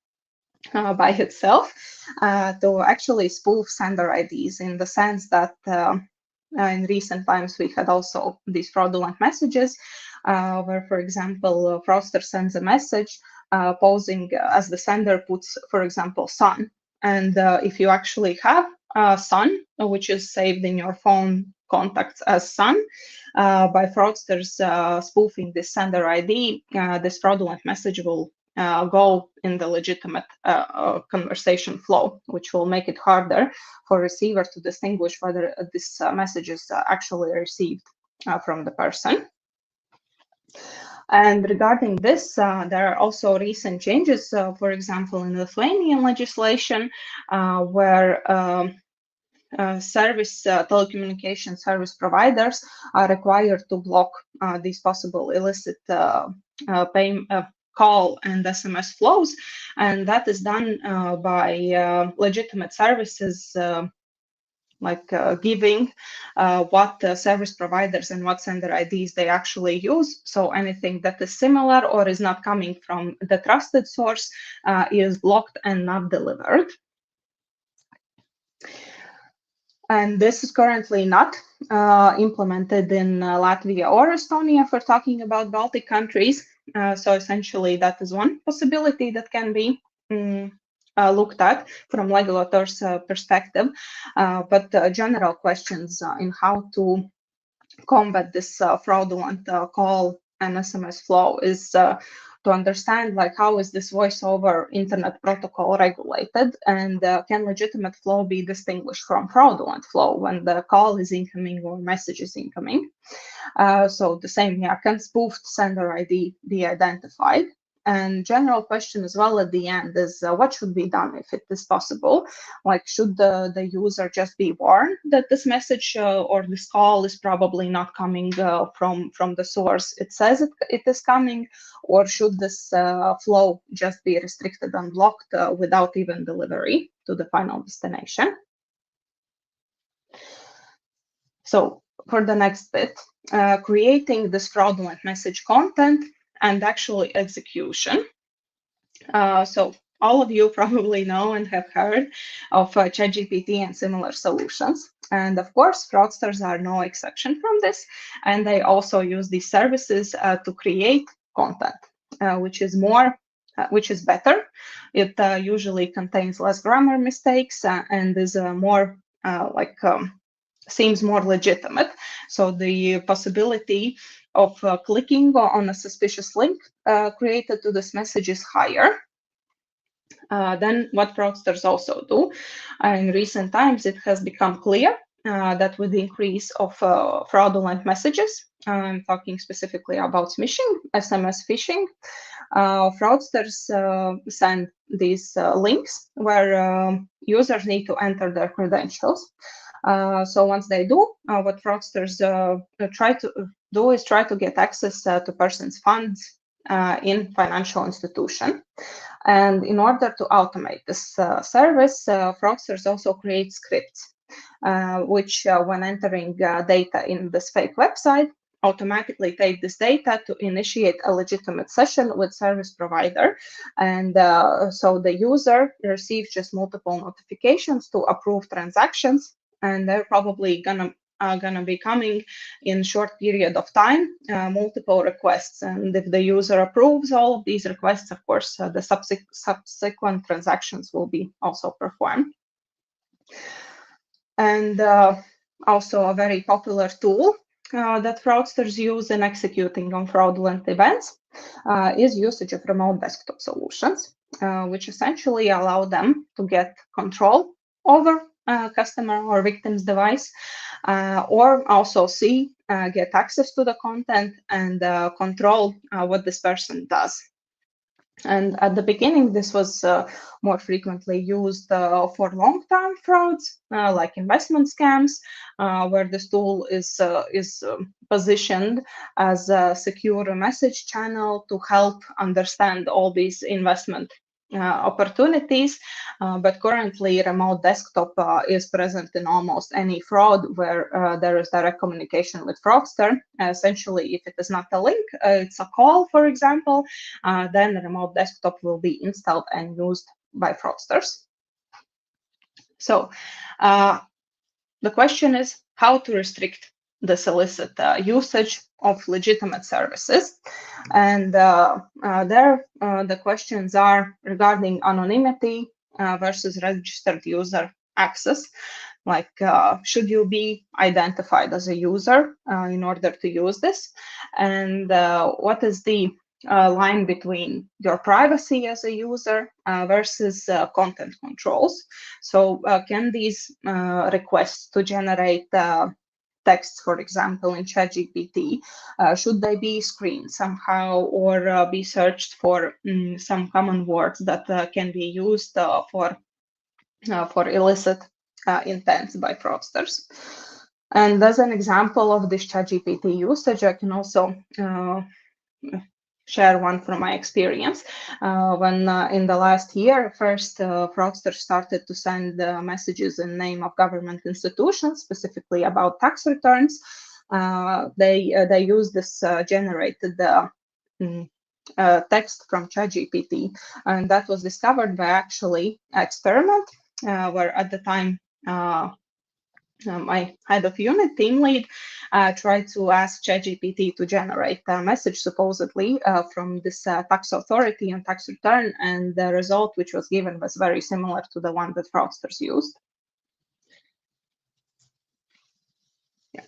by itself to actually spoof sender IDs, in the sense that in recent times we had also these fraudulent messages where, for example, a fraudster sends a message posing as the sender puts, for example, son. And if you actually have son, which is saved in your phone contacts as son, by fraudsters spoofing this sender ID, this fraudulent message will go in the legitimate conversation flow, which will make it harder for receiver to distinguish whether this message is actually received from the person. And regarding this, there are also recent changes, for example, in Lithuanian legislation, where telecommunication service providers are required to block these possible illicit call and SMS flows, and that is done by legitimate services like giving what service providers and what sender IDs they actually use. So anything that is similar or is not coming from the trusted source is blocked and not delivered. And this is currently not implemented in Latvia or Estonia, if we're talking about Baltic countries. So essentially, that is one possibility that can be looked at from regulators' perspective. But general questions in how to combat this fraudulent call and SMS flow is to understand, like, how is this voice over internet protocol regulated, and can legitimate flow be distinguished from fraudulent flow when the call is incoming or message is incoming. So the same, can spoofed sender ID be identified? And general question as well at the end is what should be done if it is possible? Like, should the user just be warned that this message or this call is probably not coming from the source it says it is coming, or should this flow just be restricted and blocked without even delivery to the final destination? So for the next bit, creating this fraudulent message content and actually execution. So all of you probably know and have heard of ChatGPT and similar solutions. And of course, fraudsters are no exception from this. And they also use these services to create content, which is better. It usually contains less grammar mistakes and is more seems more legitimate. So the possibility of clicking on a suspicious link created to this message is higher than what fraudsters also do. In recent times, it has become clear that with the increase of fraudulent messages, I'm talking specifically about smishing, SMS phishing, fraudsters send these links where users need to enter their credentials. So once they do, what fraudsters try to do is try to get access to persons' funds in financial institution. And in order to automate this service, fraudsters also create scripts, which when entering data in this fake website, automatically take this data to initiate a legitimate session with service provider. And so the user receives just multiple notifications to approve transactions, and they're probably gonna be coming in short period of time, multiple requests. And if the user approves all of these requests, of course, the subsequent transactions will be also performed. And also a very popular tool that fraudsters use in executing on fraudulent events is usage of remote desktop solutions, which essentially allow them to get control over customer or victim's device, or also get access to the content and control what this person does. And at the beginning, this was more frequently used for long-term frauds, like investment scams, where this tool is positioned as a secure message channel to help understand all these investment opportunities. But currently, remote desktop is present in almost any fraud where there is direct communication with fraudster. Essentially, if it is not a link, it's a call, for example, then the remote desktop will be installed and used by fraudsters. So the question is how to restrict this illicit usage of legitimate services. And the questions are regarding anonymity versus registered user access. Like, should you be identified as a user in order to use this? And what is the line between your privacy as a user versus content controls? So can these requests to generate texts, for example, in ChatGPT, should they be screened somehow or be searched for some common words that can be used for illicit intents by fraudsters? And as an example of this ChatGPT usage, I can also share one from my experience. When in the last year, first fraudsters started to send messages in name of government institutions, specifically about tax returns. They use this generated text from ChatGPT, and that was discovered by actually experiment where at the time my head of unit team lead tried to ask ChatGPT to generate a message supposedly from this tax authority and tax return, and the result which was given was very similar to the one that fraudsters used. Yeah.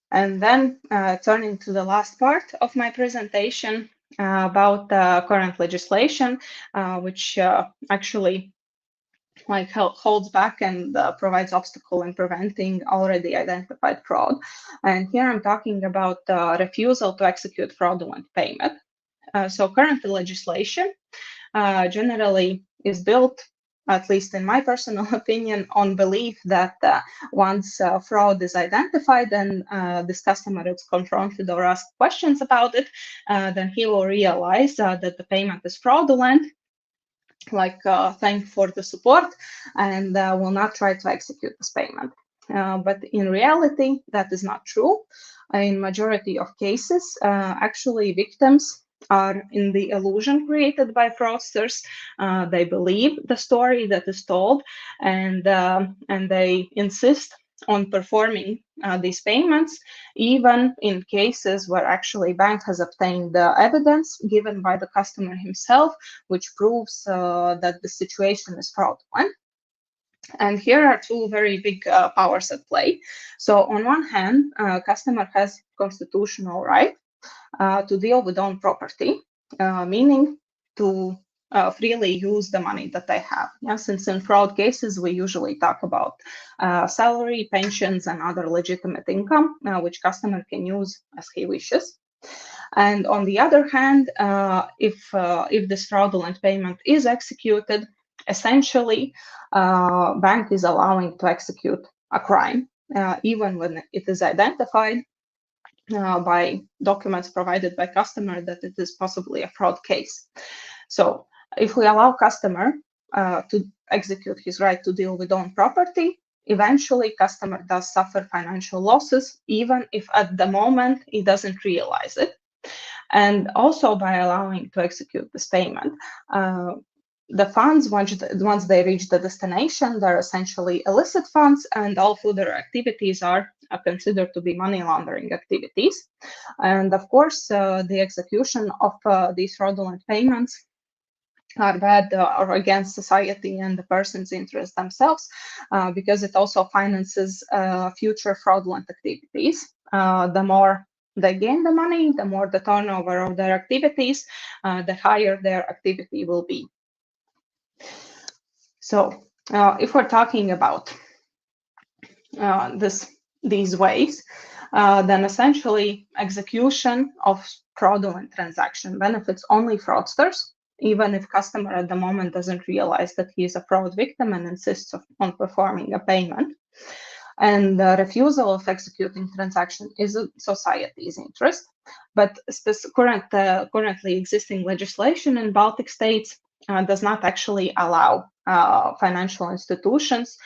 And then turning to the last part of my presentation about the current legislation, which actually holds back and provides obstacle in preventing already identified fraud. And here I'm talking about refusal to execute fraudulent payment. So current legislation generally is built, at least in my personal opinion, on belief that once fraud is identified and this customer is confronted or asked questions about it, then he will realize that the payment is fraudulent, like thank for the support, and will not try to execute this payment. But in reality, that is not true. In majority of cases, actually victims are in the illusion created by fraudsters. They believe the story that is told, and they insist on performing these payments, even in cases where actually bank has obtained the evidence given by the customer himself, which proves that the situation is fraudulent. And here are two very big powers at play. So on one hand, customer has constitutional right to deal with own property, meaning to freely use the money that they have. Yeah, since in fraud cases, we usually talk about salary, pensions, and other legitimate income, which customer can use as he wishes. And on the other hand, if this fraudulent payment is executed, essentially, bank is allowing to execute a crime, even when it is identified by documents provided by customer that it is possibly a fraud case. So if we allow customer to execute his right to deal with own property, eventually customer does suffer financial losses, even if at the moment he doesn't realize it. And also by allowing to execute this payment, the funds, once they reach the destination, they're essentially illicit funds, and all further activities are considered to be money laundering activities. And of course, the execution of these fraudulent payments are bad or against society and the person's interests themselves, because it also finances future fraudulent activities. The more they gain the money, the more the turnover of their activities, the higher their activity will be. So if we're talking about these ways, then essentially execution of fraudulent transaction benefits only fraudsters, even if customer at the moment doesn't realize that he is a fraud victim and insists on performing a payment. And the refusal of executing transaction is in society's interest. But currently existing legislation in Baltic states does not actually allow financial institutions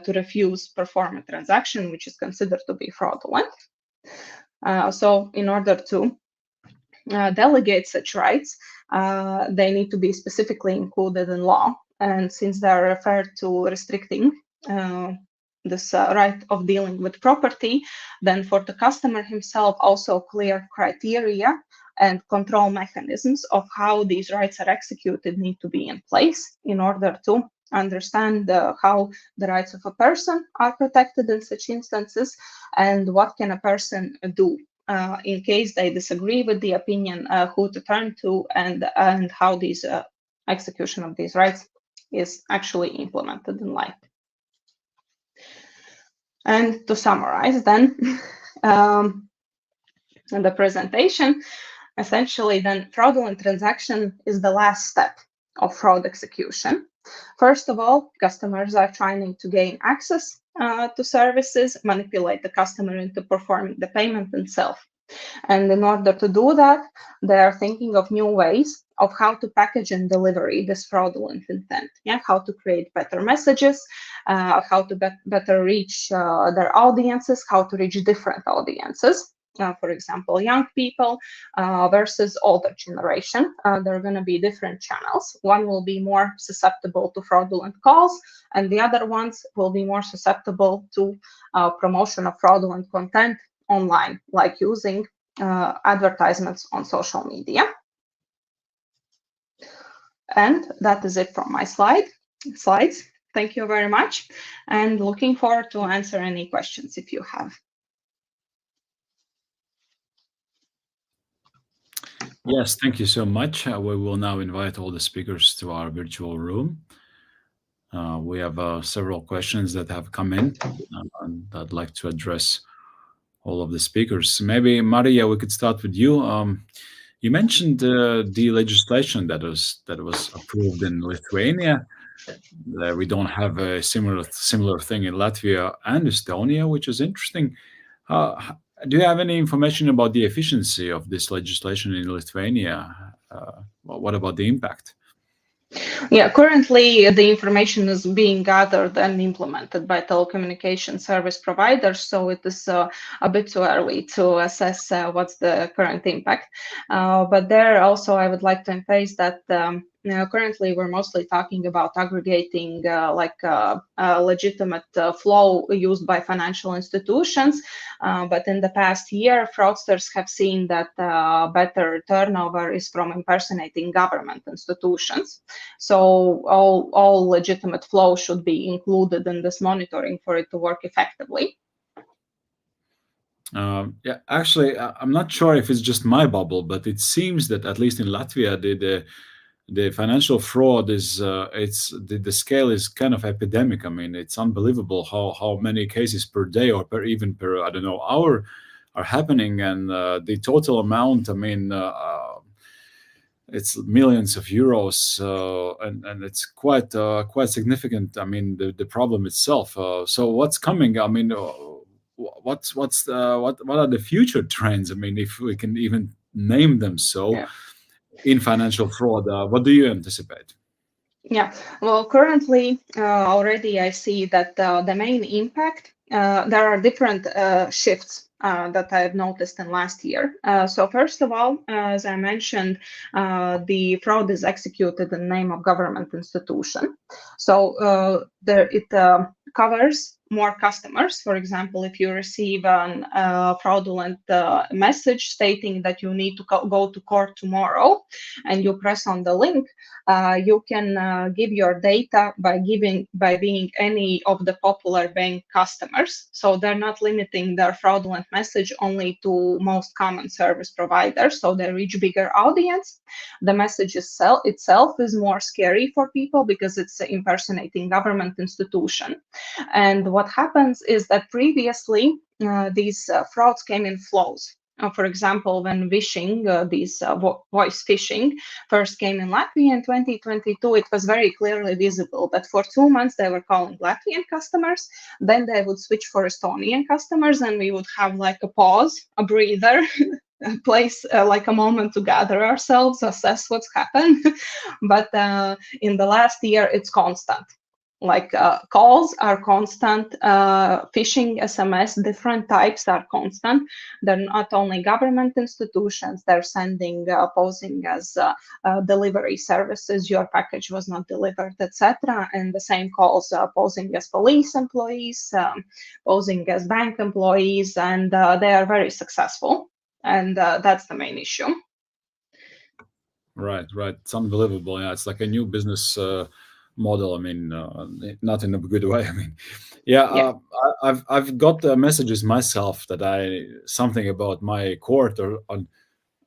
to refuse perform a transaction which is considered to be fraudulent. So in order to delegate such rights, they need to be specifically included in law. And since they are referred to restricting this right of dealing with property, then for the customer himself also clear criteria and control mechanisms of how these rights are executed need to be in place in order to understand how the rights of a person are protected in such instances, and what can a person do in case they disagree with the opinion, who to turn to, and how these execution of these rights is actually implemented in life. And to summarize then, in the presentation, essentially then fraudulent transaction is the last step of fraud execution. First of all, customers are trying to gain access to services, manipulate the customer into performing the payment themselves. And in order to do that, they are thinking of new ways of how to package and deliver this fraudulent intent. Yeah, how to create better messages, how to better reach their audiences, how to reach different audiences. For example, young people versus older generation. There are going to be different channels. One will be more susceptible to fraudulent calls, and the other ones will be more susceptible to promotion of fraudulent content online, like using advertisements on social media. And that is it from my slides. Thank you very much, and looking forward to answer any questions if you have. Yes, thank you so much. We will now invite all the speakers to our virtual room. We have several questions that have come in, and I'd like to address all of the speakers. Maybe, Marija, we could start with you. You mentioned the legislation that was approved in Lithuania. We don't have a similar thing in Latvia and Estonia, which is interesting. Do you have any information about the efficiency of this legislation in Lithuania? What about the impact? Yeah, currently the information is being gathered and implemented by telecommunication service providers, so it is a bit too early to assess what's the current impact. But there also I would like to emphasize that currently we're mostly talking about aggregating legitimate flow used by financial institutions. But in the past year, fraudsters have seen that better turnover is from impersonating government institutions. So all legitimate flow should be included in this monitoring for it to work effectively. Yeah, actually, I'm not sure if it's just my bubble, but it seems that at least in Latvia, the financial fraud is the scale is kind of epidemic. I mean, it's unbelievable how many cases per day or even per, I don't know, hour are happening, and the total amount, I mean, it's millions of euros, and it's quite significant. I mean, the problem itself. So what's coming? I mean, what are the future trends? I mean, if we can even name them so. Yeah. In financial fraud, what do you anticipate? Yeah, well, currently already I see that the main impact, there are different shifts that I've noticed in last year. So first of all, as I mentioned, the fraud is executed in the name of government institution. So it covers more customers. For example, if you receive a fraudulent message stating that you need to go to court tomorrow, and you press on the link, you can give your data by being any of the popular bank customers. So they're not limiting their fraudulent message only to most common service providers, so they reach bigger audience. The message itself is more scary for people because it's impersonating government institution. And what happens is that previously these frauds came in flows. For example, when phishing, these voice phishing first came in Latvia in 2022, it was very clearly visible that for 2 months they were calling Latvian customers, then they would switch for Estonian customers, and we would have like a pause, a breather, a place, like a moment to gather ourselves, assess what's happened. But in the last year, it's constant. Like calls are constant, phishing SMS, different types are constant. They're not only government institutions, they're sending, posing as delivery services, your package was not delivered, etc. And the same calls posing as police employees, posing as bank employees, and they are very successful. And that's the main issue. Right. It's unbelievable. Yeah, it's like a new business model. I mean, not in a good way. I mean, I've got messages myself that something about my court and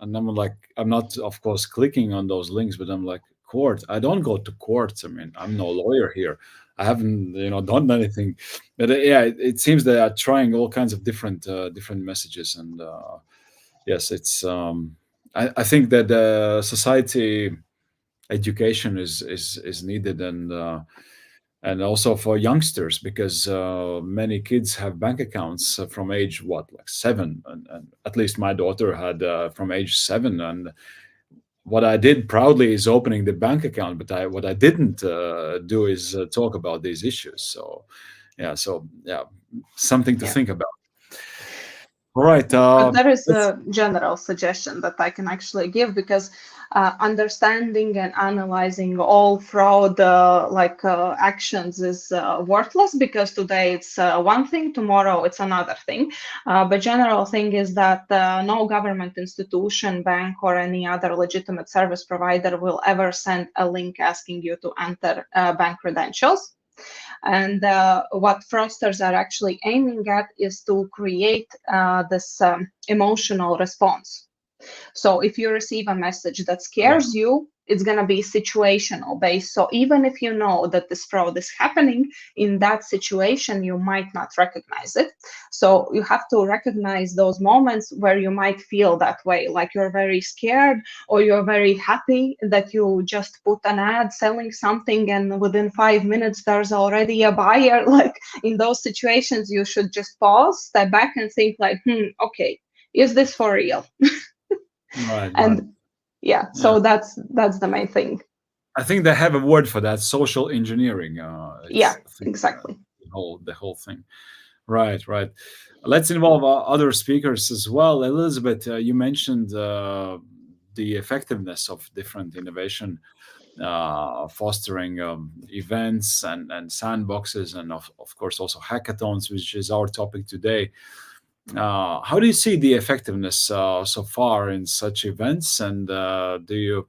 I'm like, I'm not, of course, clicking on those links, but I'm like, court. I don't go to courts. I mean, I'm no lawyer here. I haven't, done anything. But it seems they are trying all kinds of different messages, and yes, it's. I think that society education is needed, and also for youngsters, because many kids have bank accounts from age like 7, and at least my daughter had from age 7. And what I did proudly is opening the bank account, but what I didn't do is talk about these issues. So something to think about. All right. But there is a general suggestion that I can actually give, because understanding and analyzing all fraud actions is worthless, because today it's one thing, tomorrow it's another thing. But general thing is that no government institution, bank, or any other legitimate service provider will ever send a link asking you to enter bank credentials. And what fraudsters are actually aiming at is to create this emotional response. So if you receive a message that scares you, it's going to be situational based. So even if you know that this fraud is happening, in that situation, you might not recognize it. So you have to recognize those moments where you might feel that way, like you're very scared, or you're very happy that you just put an ad selling something and within 5 minutes there's already a buyer. Like in those situations, you should just pause, step back, and think like, okay, is this for real? Right. So that's the main thing. I think they have a word for that: social engineering. Exactly. The whole thing. Right. Let's involve other speakers as well. Elisabeth, you mentioned the effectiveness of different innovation, fostering events and sandboxes, and of course also hackathons, which is our topic today. How do you see the effectiveness so far in such events, and do you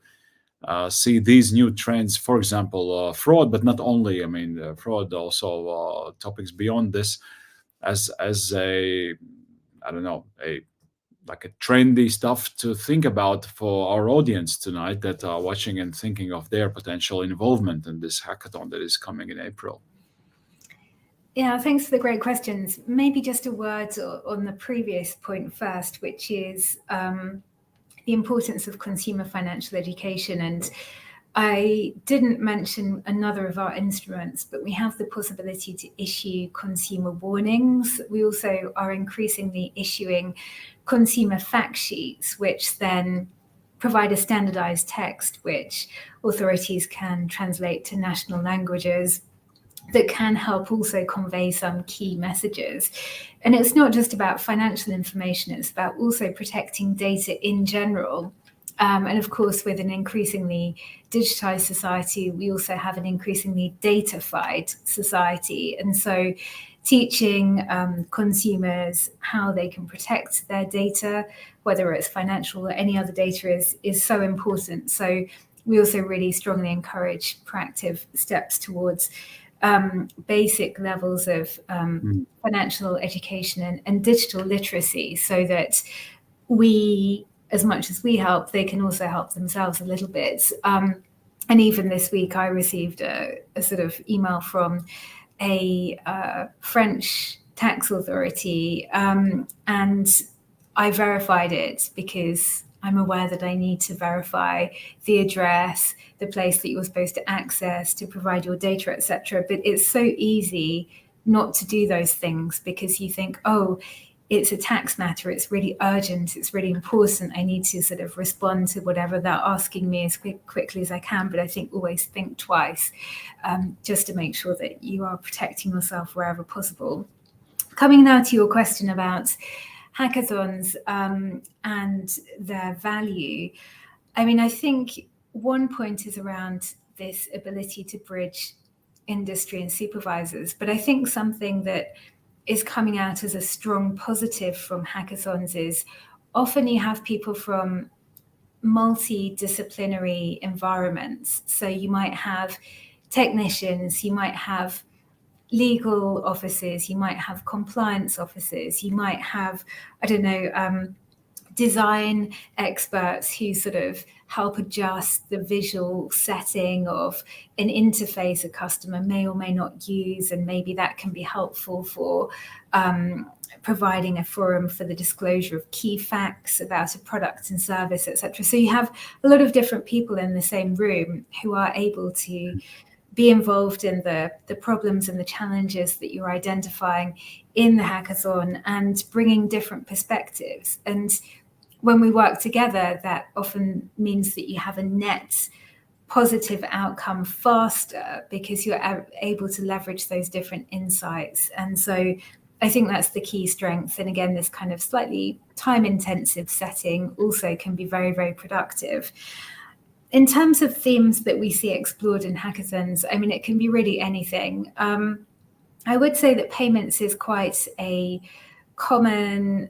see these new trends, for example, fraud, but not only, I mean, fraud, also topics beyond this, as a, I don't know, a trendy stuff to think about for our audience tonight that are watching and thinking of their potential involvement in this hackathon that is coming in April? Yeah, thanks for the great questions. Maybe just a word on the previous point first, which is the importance of consumer financial education. And I didn't mention another of our instruments, but we have the possibility to issue consumer warnings. We also are increasingly issuing consumer fact sheets, which then provide a standardized text which authorities can translate to national languages, that can help also convey some key messages. And it's not just about financial information, it's about also protecting data in general. And of course, with an increasingly digitized society, we also have an increasingly data-fied society. And so teaching consumers how they can protect their data, whether it's financial or any other data, is so important. So we also really strongly encourage proactive steps towards basic levels of financial education and digital literacy, so that we, as much as we help, they can also help themselves a little bit. And even this week, I received a sort of email from a French tax authority, and I verified it because I'm aware that I need to verify the address, the place that you're supposed to access, to provide your data, etc. But it's so easy not to do those things because you think, oh, it's a tax matter, it's really urgent, it's really important, I need to sort of respond to whatever they're asking me as quickly as I can. But I think always think twice, just to make sure that you are protecting yourself wherever possible. Coming now to your question about hackathons and their value. I mean, I think one point is around this ability to bridge industry and supervisors, but I think something that is coming out as a strong positive from hackathons is often you have people from multidisciplinary environments. So you might have technicians, you might have legal offices, you might have compliance offices, you might have, I don't know, design experts who sort of help adjust the visual setting of an interface a customer may or may not use, and maybe that can be helpful for providing a forum for the disclosure of key facts about a product and service, etc. So you have a lot of different people in the same room who are able to be involved in the problems and the challenges that you're identifying in the hackathon and bringing different perspectives. And when we work together, that often means that you have a net positive outcome faster because you're able to leverage those different insights. And so I think that's the key strength. And again, this kind of slightly time-intensive setting also can be very, very productive. In terms of themes that we see explored in hackathons, I mean, it can be really anything. I would say that payments is quite a common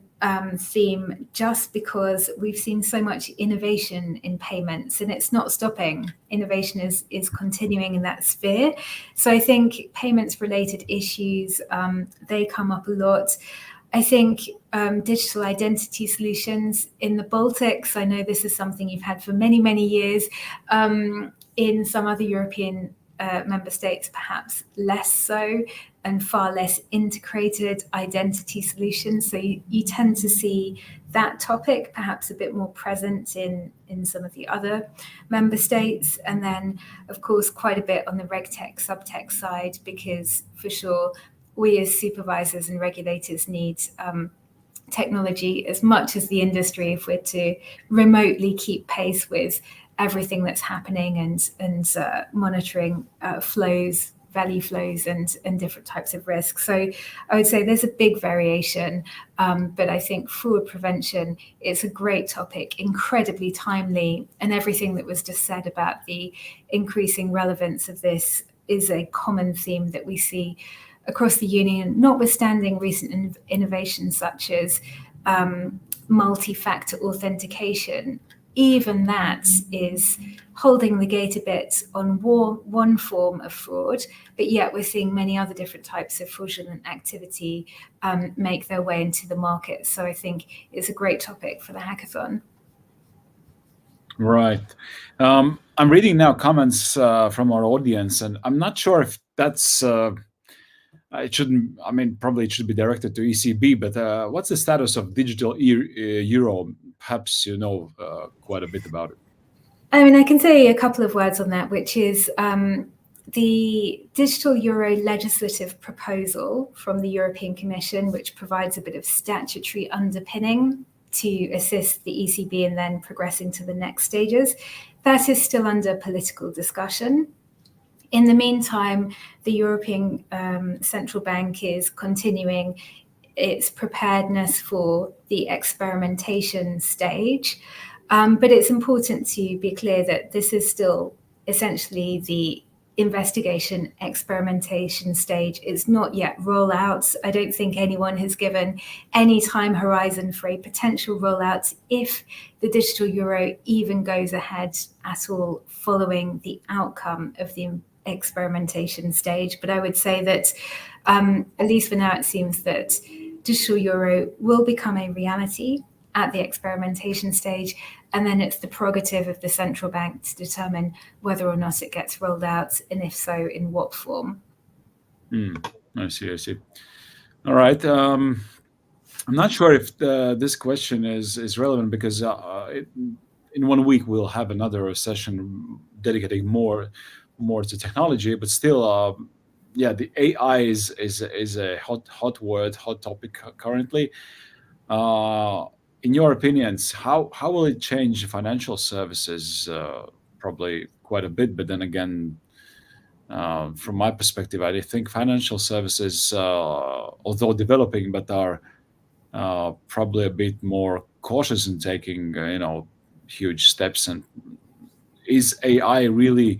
theme just because we've seen so much innovation in payments and it's not stopping. Innovation is continuing in that sphere. So I think payments related issues, they come up a lot. I think digital identity solutions in the Baltics, I know this is something you've had for many, many years. In some other European member states, perhaps less so, and far less integrated identity solutions. So you tend to see that topic perhaps a bit more present in some of the other member states. And then, of course, quite a bit on the RegTech, SubTech side, because for sure, we as supervisors and regulators need technology as much as the industry if we're to remotely keep pace with everything that's happening and monitoring flows, value flows and different types of risks. So I would say there's a big variation, but I think fraud prevention is a great topic, incredibly timely, and everything that was just said about the increasing relevance of this is a common theme that we see across the union, notwithstanding recent innovations such as multi-factor authentication. Even that is holding the gate a bit on one form of fraud, but yet we're seeing many other different types of fraudulent activity make their way into the market. So I think it's a great topic for the hackathon. Right. I'm reading now comments from our audience, and I'm not sure if that's it shouldn't. I mean, probably it should be directed to ECB. But what's the status of digital euro? Perhaps you know quite a bit about it. I mean, I can say a couple of words on that, which is the digital euro legislative proposal from the European Commission, which provides a bit of statutory underpinning to assist the ECB in then progressing to the next stages. That is still under political discussion. In the meantime, the European Central Bank is continuing its preparedness for the experimentation stage. But it's important to be clear that this is still essentially the investigation experimentation stage. It's not yet rollout. I don't think anyone has given any time horizon for a potential rollout if the digital euro even goes ahead at all following the outcome of the experimentation stage. But I would say that at least for now, it seems that digital euro will become a reality at the experimentation stage, and then it's the prerogative of the central bank to determine whether or not it gets rolled out, and if so, in what form. I see. All right. I'm not sure if this question is relevant because in 1 week we'll have another session dedicating more to technology, but still, yeah, the AI is a hot word, hot topic currently. In your opinions, how will it change financial services? Probably quite a bit, but then again, from my perspective, I think financial services, although developing, but are probably a bit more cautious in taking, huge steps. And is AI really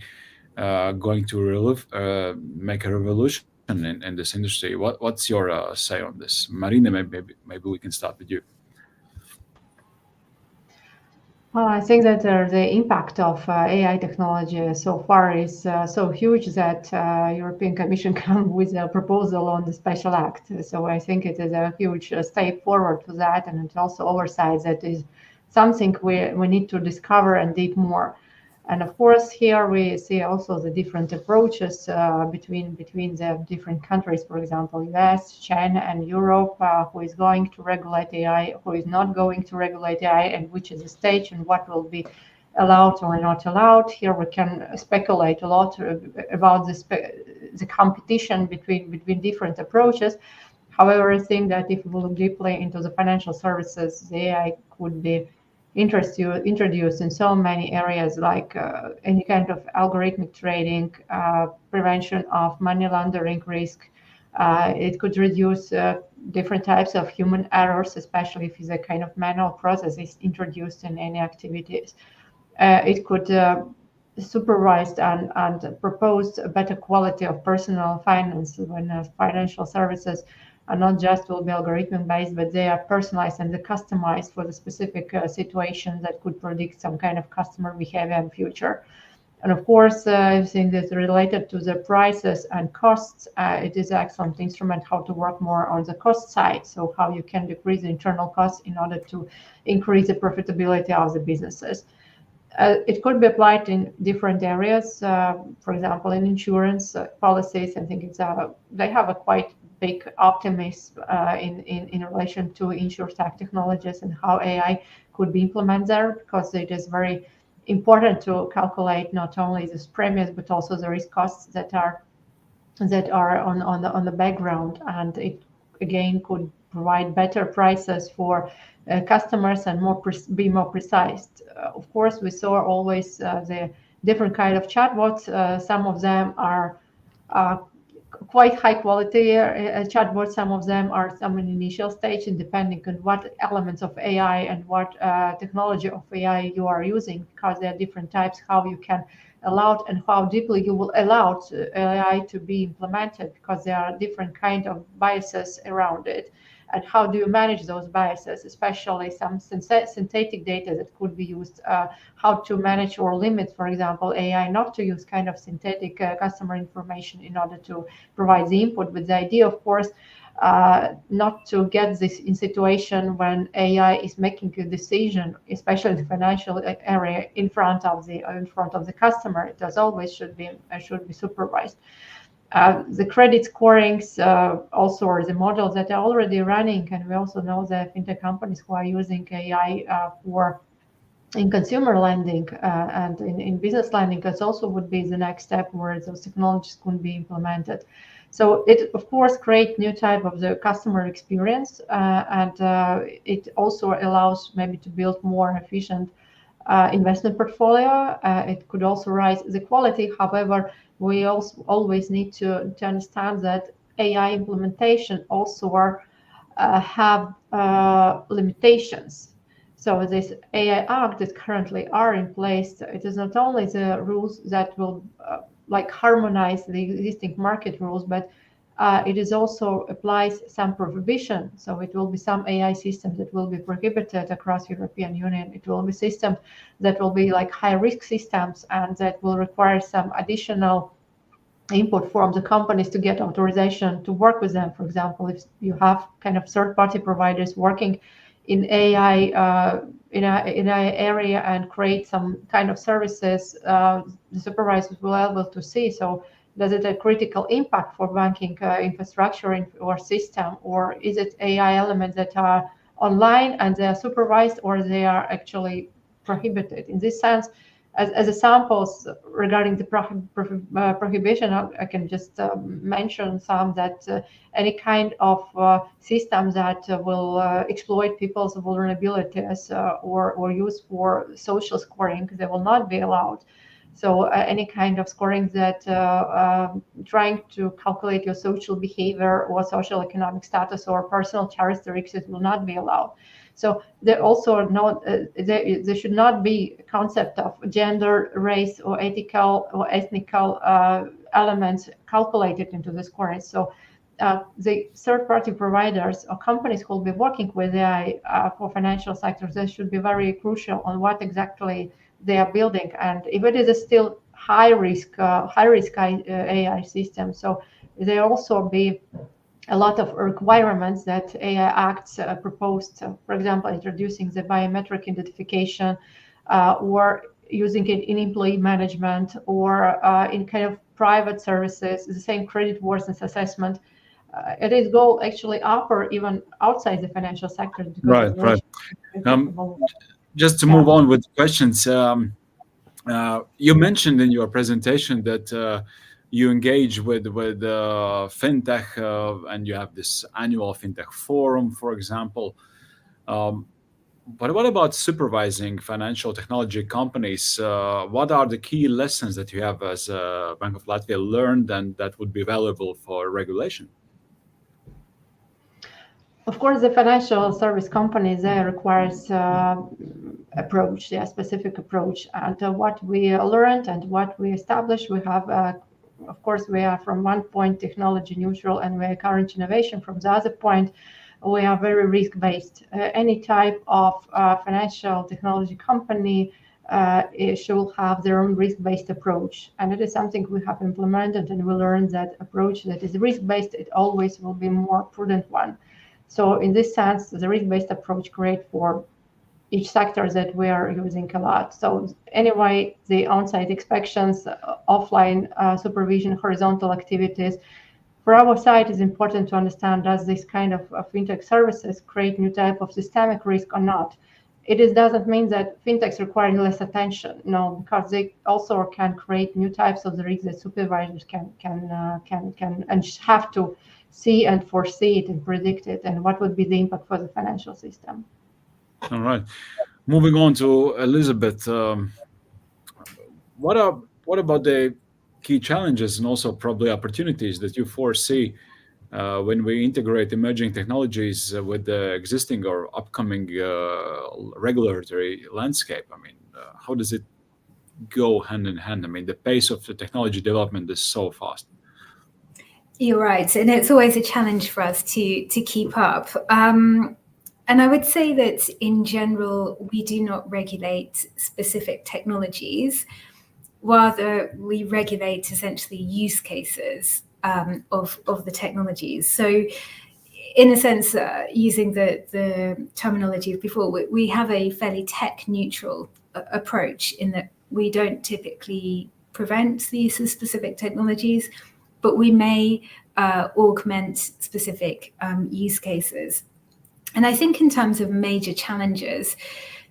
going to make a revolution in this industry? What's your say on this, Marina? Maybe we can start with you. Well, I think that the impact of AI technology so far is so huge that European Commission come with a proposal on the special act. So I think it is a huge step forward for that, and it also oversight that is something we need to discover and dig more. And of course, here we see also the different approaches between the different countries, for example, US, China, and Europe, who is going to regulate AI, who is not going to regulate AI, and which is the stage and what will be allowed or not allowed. Here we can speculate a lot about the competition between different approaches. However, I think that if we look deeply into the financial services, the AI could be introduced in so many areas, like any kind of algorithmic trading, prevention of money laundering risk. It could reduce different types of human errors, especially if it's a kind of manual process is introduced in any activities. It could supervised and proposed a better quality of personal finance when financial services are not just will be algorithm based, but they are personalized and customized for the specific situation that could predict some kind of customer behavior in future. And of course, everything that's related to the prices and costs, it is an excellent instrument how to work more on the cost side. So how you can decrease the internal costs in order to increase the profitability of the businesses. It could be applied in different areas. For example, in insurance policies, I think they have a quite big optimism in relation to InsurTech technologies and how AI could be implemented there, because it is very important to calculate not only the premiums but also the risk costs that are on the background, and it again could provide better prices for customers and be more precise. Of course, we saw always the different kind of chatbots. Some of them are quite high quality chatbots. Some of them are some in initial stage, and depending on what elements of AI and what technology of AI you are using, because there are different types, how you can allow and how deeply you will allow AI to be implemented, because there are different kind of biases around it. And how do you manage those biases, especially some synthetic data that could be used, how to manage or limit, for example, AI not to use kind of synthetic customer information in order to provide the input, with the idea, of course, not to get this in situation when AI is making a decision, especially in the financial area, in front of the customer. It as always should be supervised. The credit scorings also are the models that are already running, and we also know that fintech companies who are using AI in consumer lending and in business lending, that also would be the next step where those technologies could be implemented. So it of course create new type of the customer experience, and it also allows maybe to build more efficient investment portfolio. It could also raise the quality. However, we also always need to understand that AI implementation also have limitations. So this AI Act that currently are in place, it is not only the rules that will harmonize the existing market rules, but it is also applies some prohibition. So it will be some AI systems that will be prohibited across European Union. It will be systems that will be like high risk systems, and that will require some additional input from the companies to get authorization to work with them. For example, if you have kind of third-party providers working in AI in an area and create some kind of services, the supervisors will be able to see. So does it a critical impact for banking infrastructure or system, or is it AI elements that are online and they are supervised, or they are actually prohibited? In this sense, as examples regarding the prohibition, I can just mention some that any kind of systems that will exploit people's vulnerabilities or use for social scoring, they will not be allowed. So any kind of scoring that trying to calculate your social behavior or social economic status or personal characteristics will not be allowed. So there also there should not be a concept of gender, race, or ethical or ethnical elements calculated into the scoring. So the third-party providers or companies who will be working with AI for financial sectors, they should be very crucial on what exactly they are building, and if it is a still high risk AI system, so there also be a lot of requirements that AI acts proposed, for example, introducing the biometric identification or using it in employee management or in kind of private services, the same creditworthiness assessment. It is go actually up or even outside the financial sector. Right. Just to move on with questions, you mentioned in your presentation that you engage with fintech, and you have this annual fintech forum, for example. But what about supervising financial technology companies? What are the key lessons that you have as Bank of Latvia learned and that would be valuable for regulation? Of course, the financial service companies requires approach, specific approach. And what we learned and what we established, we have, of course, we are from one point technology neutral and we are current innovation. From the other point, we are very risk-based. Any type of financial technology company should have their own risk-based approach. And it is something we have implemented, and we learned that approach that is risk-based, it always will be more prudent one. So in this sense, the risk-based approach great for each sector that we are using a lot. So anyway, the on-site inspections, offline supervision, horizontal activities. For our side, it's important to understand, does this kind of fintech services create new type of systemic risk or not? It doesn't mean that fintechs require less attention, no, because they also can create new types of the risk that supervisors can and have to see and foresee it and predict it, and what would be the impact for the financial system. All right. Moving on to Elisabeth. What about the key challenges and also probably opportunities that you foresee when we integrate emerging technologies with the existing or upcoming regulatory landscape? I mean, how does it go hand in hand? I mean, the pace of the technology development is so fast. You're right, and it's always a challenge for us to keep up. And I would say that in general, we do not regulate specific technologies. Rather, we regulate essentially use cases of the technologies. So in a sense, using the terminology of before, we have a fairly tech-neutral approach in that we don't typically prevent the use of specific technologies, but we may augment specific use cases. And I think in terms of major challenges,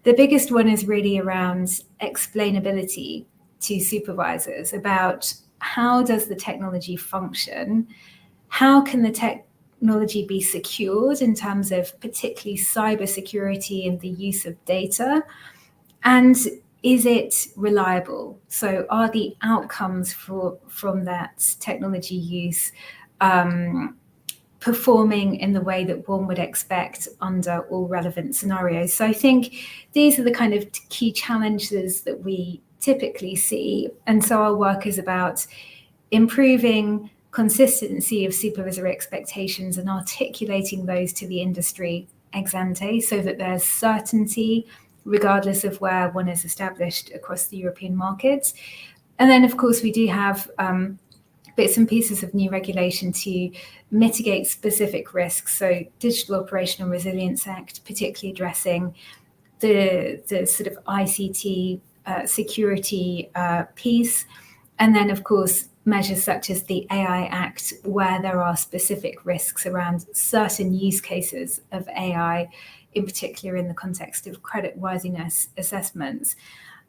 the biggest one is really around explainability to supervisors about how does the technology function, how can the technology be secured in terms of particularly cybersecurity and the use of data, and is it reliable? So are the outcomes from that technology use performing in the way that one would expect under all relevant scenarios? So I think these are the kind of key challenges that we typically see. And so our work is about improving consistency of supervisory expectations and articulating those to the industry ex ante so that there's certainty regardless of where one is established across the European markets. And then, of course, we do have bits and pieces of new regulation to mitigate specific risks. So Digital Operational Resilience Act, particularly addressing the sort of ICT security piece. And then, of course, measures such as the AI Act, where there are specific risks around certain use cases of AI, in particular in the context of creditworthiness assessments.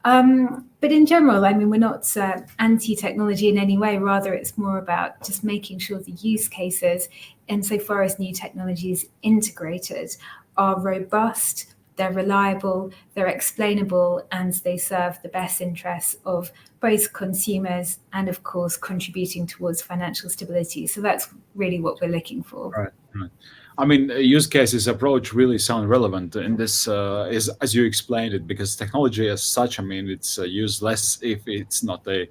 But in general, I mean, we're not anti-technology in any way. Rather, it's more about just making sure the use cases, insofar as new technology is integrated, are robust, they're reliable, they're explainable, and they serve the best interests of both consumers and, of course, contributing towards financial stability. So that's really what we're looking for. Right. I mean, use cases approach really sound relevant in this, is as you explained it, because technology as such, I mean, it's used less if it's not a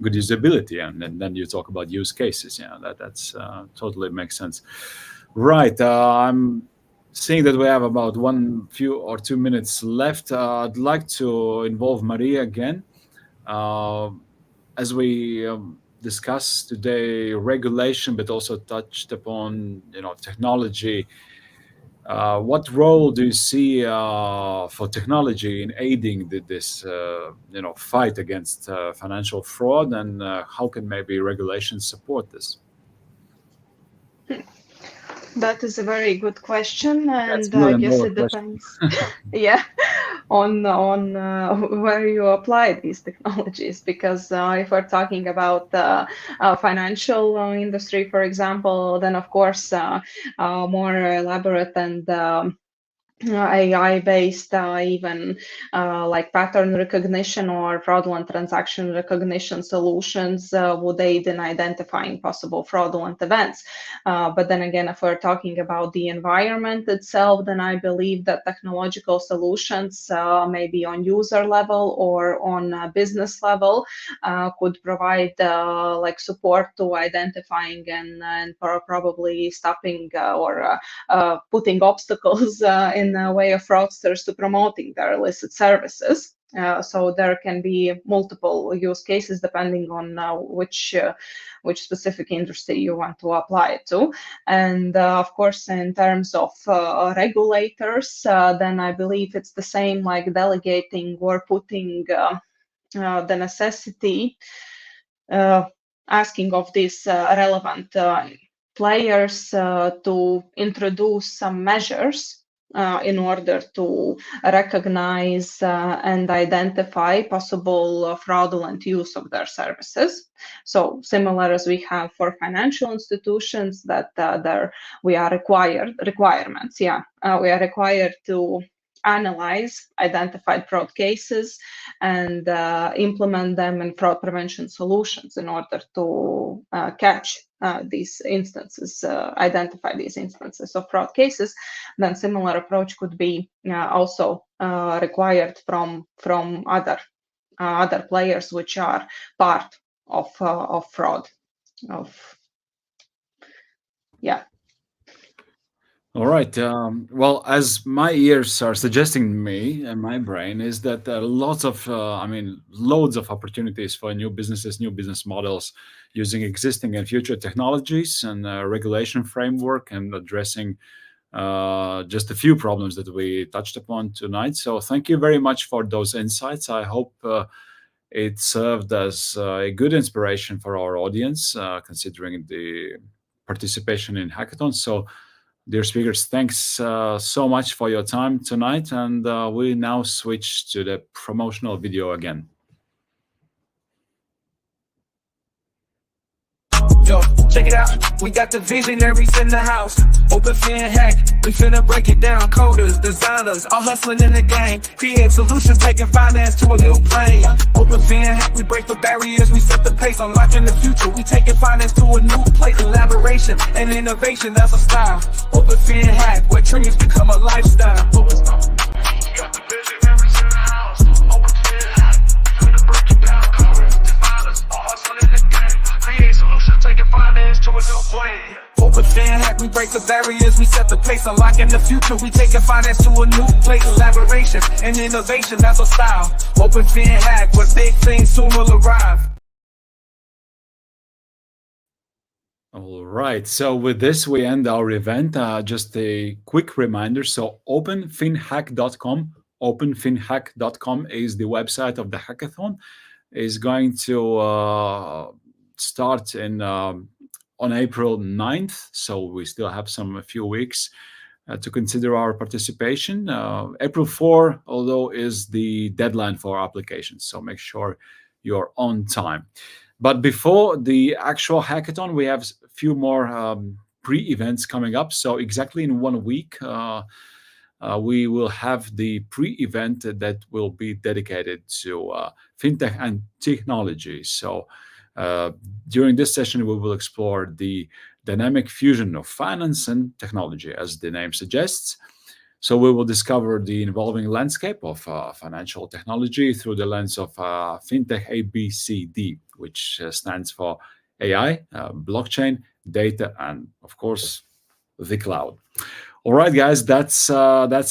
good usability, and then you talk about use cases. Yeah, that's totally makes sense. Right. I'm seeing that we have about 2 minutes left. I'd like to involve Marija again. As we discussed today regulation, but also touched upon technology. What role do you see for technology in aiding this fight against financial fraud, and how can maybe regulations support this? That is a very good question, and I guess it depends. Yeah, on where you apply these technologies, because if we're talking about the financial industry, for example, then of course more elaborate and AI-based, even like pattern recognition or fraudulent transaction recognition solutions would aid in identifying possible fraudulent events. But then again, if we're talking about the environment itself, then I believe that technological solutions, maybe on user level or on business level, could provide like support to identifying and probably stopping or putting obstacles in a way of fraudsters to promoting their illicit services. So there can be multiple use cases depending on which specific industry you want to apply it to. And of course, in terms of regulators, then I believe it's the same, like delegating or putting the necessity, asking of these relevant players to introduce some measures in order to recognize and identify possible fraudulent use of their services. So similar as we have for financial institutions, that we are requirements. Yeah, we are required to analyze identified fraud cases and implement them in fraud prevention solutions in order to catch these instances, identify these instances of fraud cases. Then similar approach could be also required from other players which are part of fraud. All right. Well, as my ears are suggesting me and my brain is that there are lots of, loads of opportunities for new businesses, new business models using existing and future technologies and regulation framework and addressing just a few problems that we touched upon tonight. So thank you very much for those insights. I hope it served as a good inspiration for our audience, considering the participation in Hackathon. So dear speakers, thanks so much for your time tonight, and we now switch to the promotional video again. Yo, check it out. We got the visionaries in the house. Open FinHack. We finna break it down. Coders, designers, all hustling in the game. Create solutions, taking finance to a new plane. Open FinHack. We break the barriers. We set the pace. Unlocking the future. We taking finance to a new place. Collaboration and innovation, that's a style. Open FinHack, where dreams become a lifestyle. We got the visionaries in the house. Open FinHack. Finna break it down. Coders, designers, all hustling in the game. Create solutions, taking finance to a new plane. Open FinHack, we break the barriers, we set the pace, unlocking the future, we taking finance to a new place. Collaboration and innovation, that's our style. Open FinHack, where big things soon will arrive. All right, so with this we end our event. Just a quick reminder, so openfinhack.com, openfinhack.com is the website of the hackathon. Is going to start on April 9th, so we still have a few weeks to consider our participation. April 4, although, is the deadline for applications, so make sure you're on time. But before the actual hackathon, we have a few more pre-events coming up. So exactly in 1 week, we will have the pre-event that will be dedicated to fintech and technology. So during this session, we will explore the dynamic fusion of finance and technology, as the name suggests. So we will discover the evolving landscape of financial technology through the lens of FinTech ABCD, which stands for AI, blockchain, data, and of course, the cloud. All right, guys, that's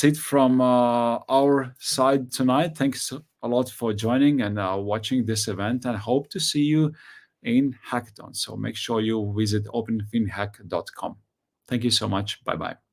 it from our side tonight. Thanks a lot for joining and watching this event, and hope to see you in Hackathon. So make sure you visit openfinhack.com. Thank you so much. Bye-bye.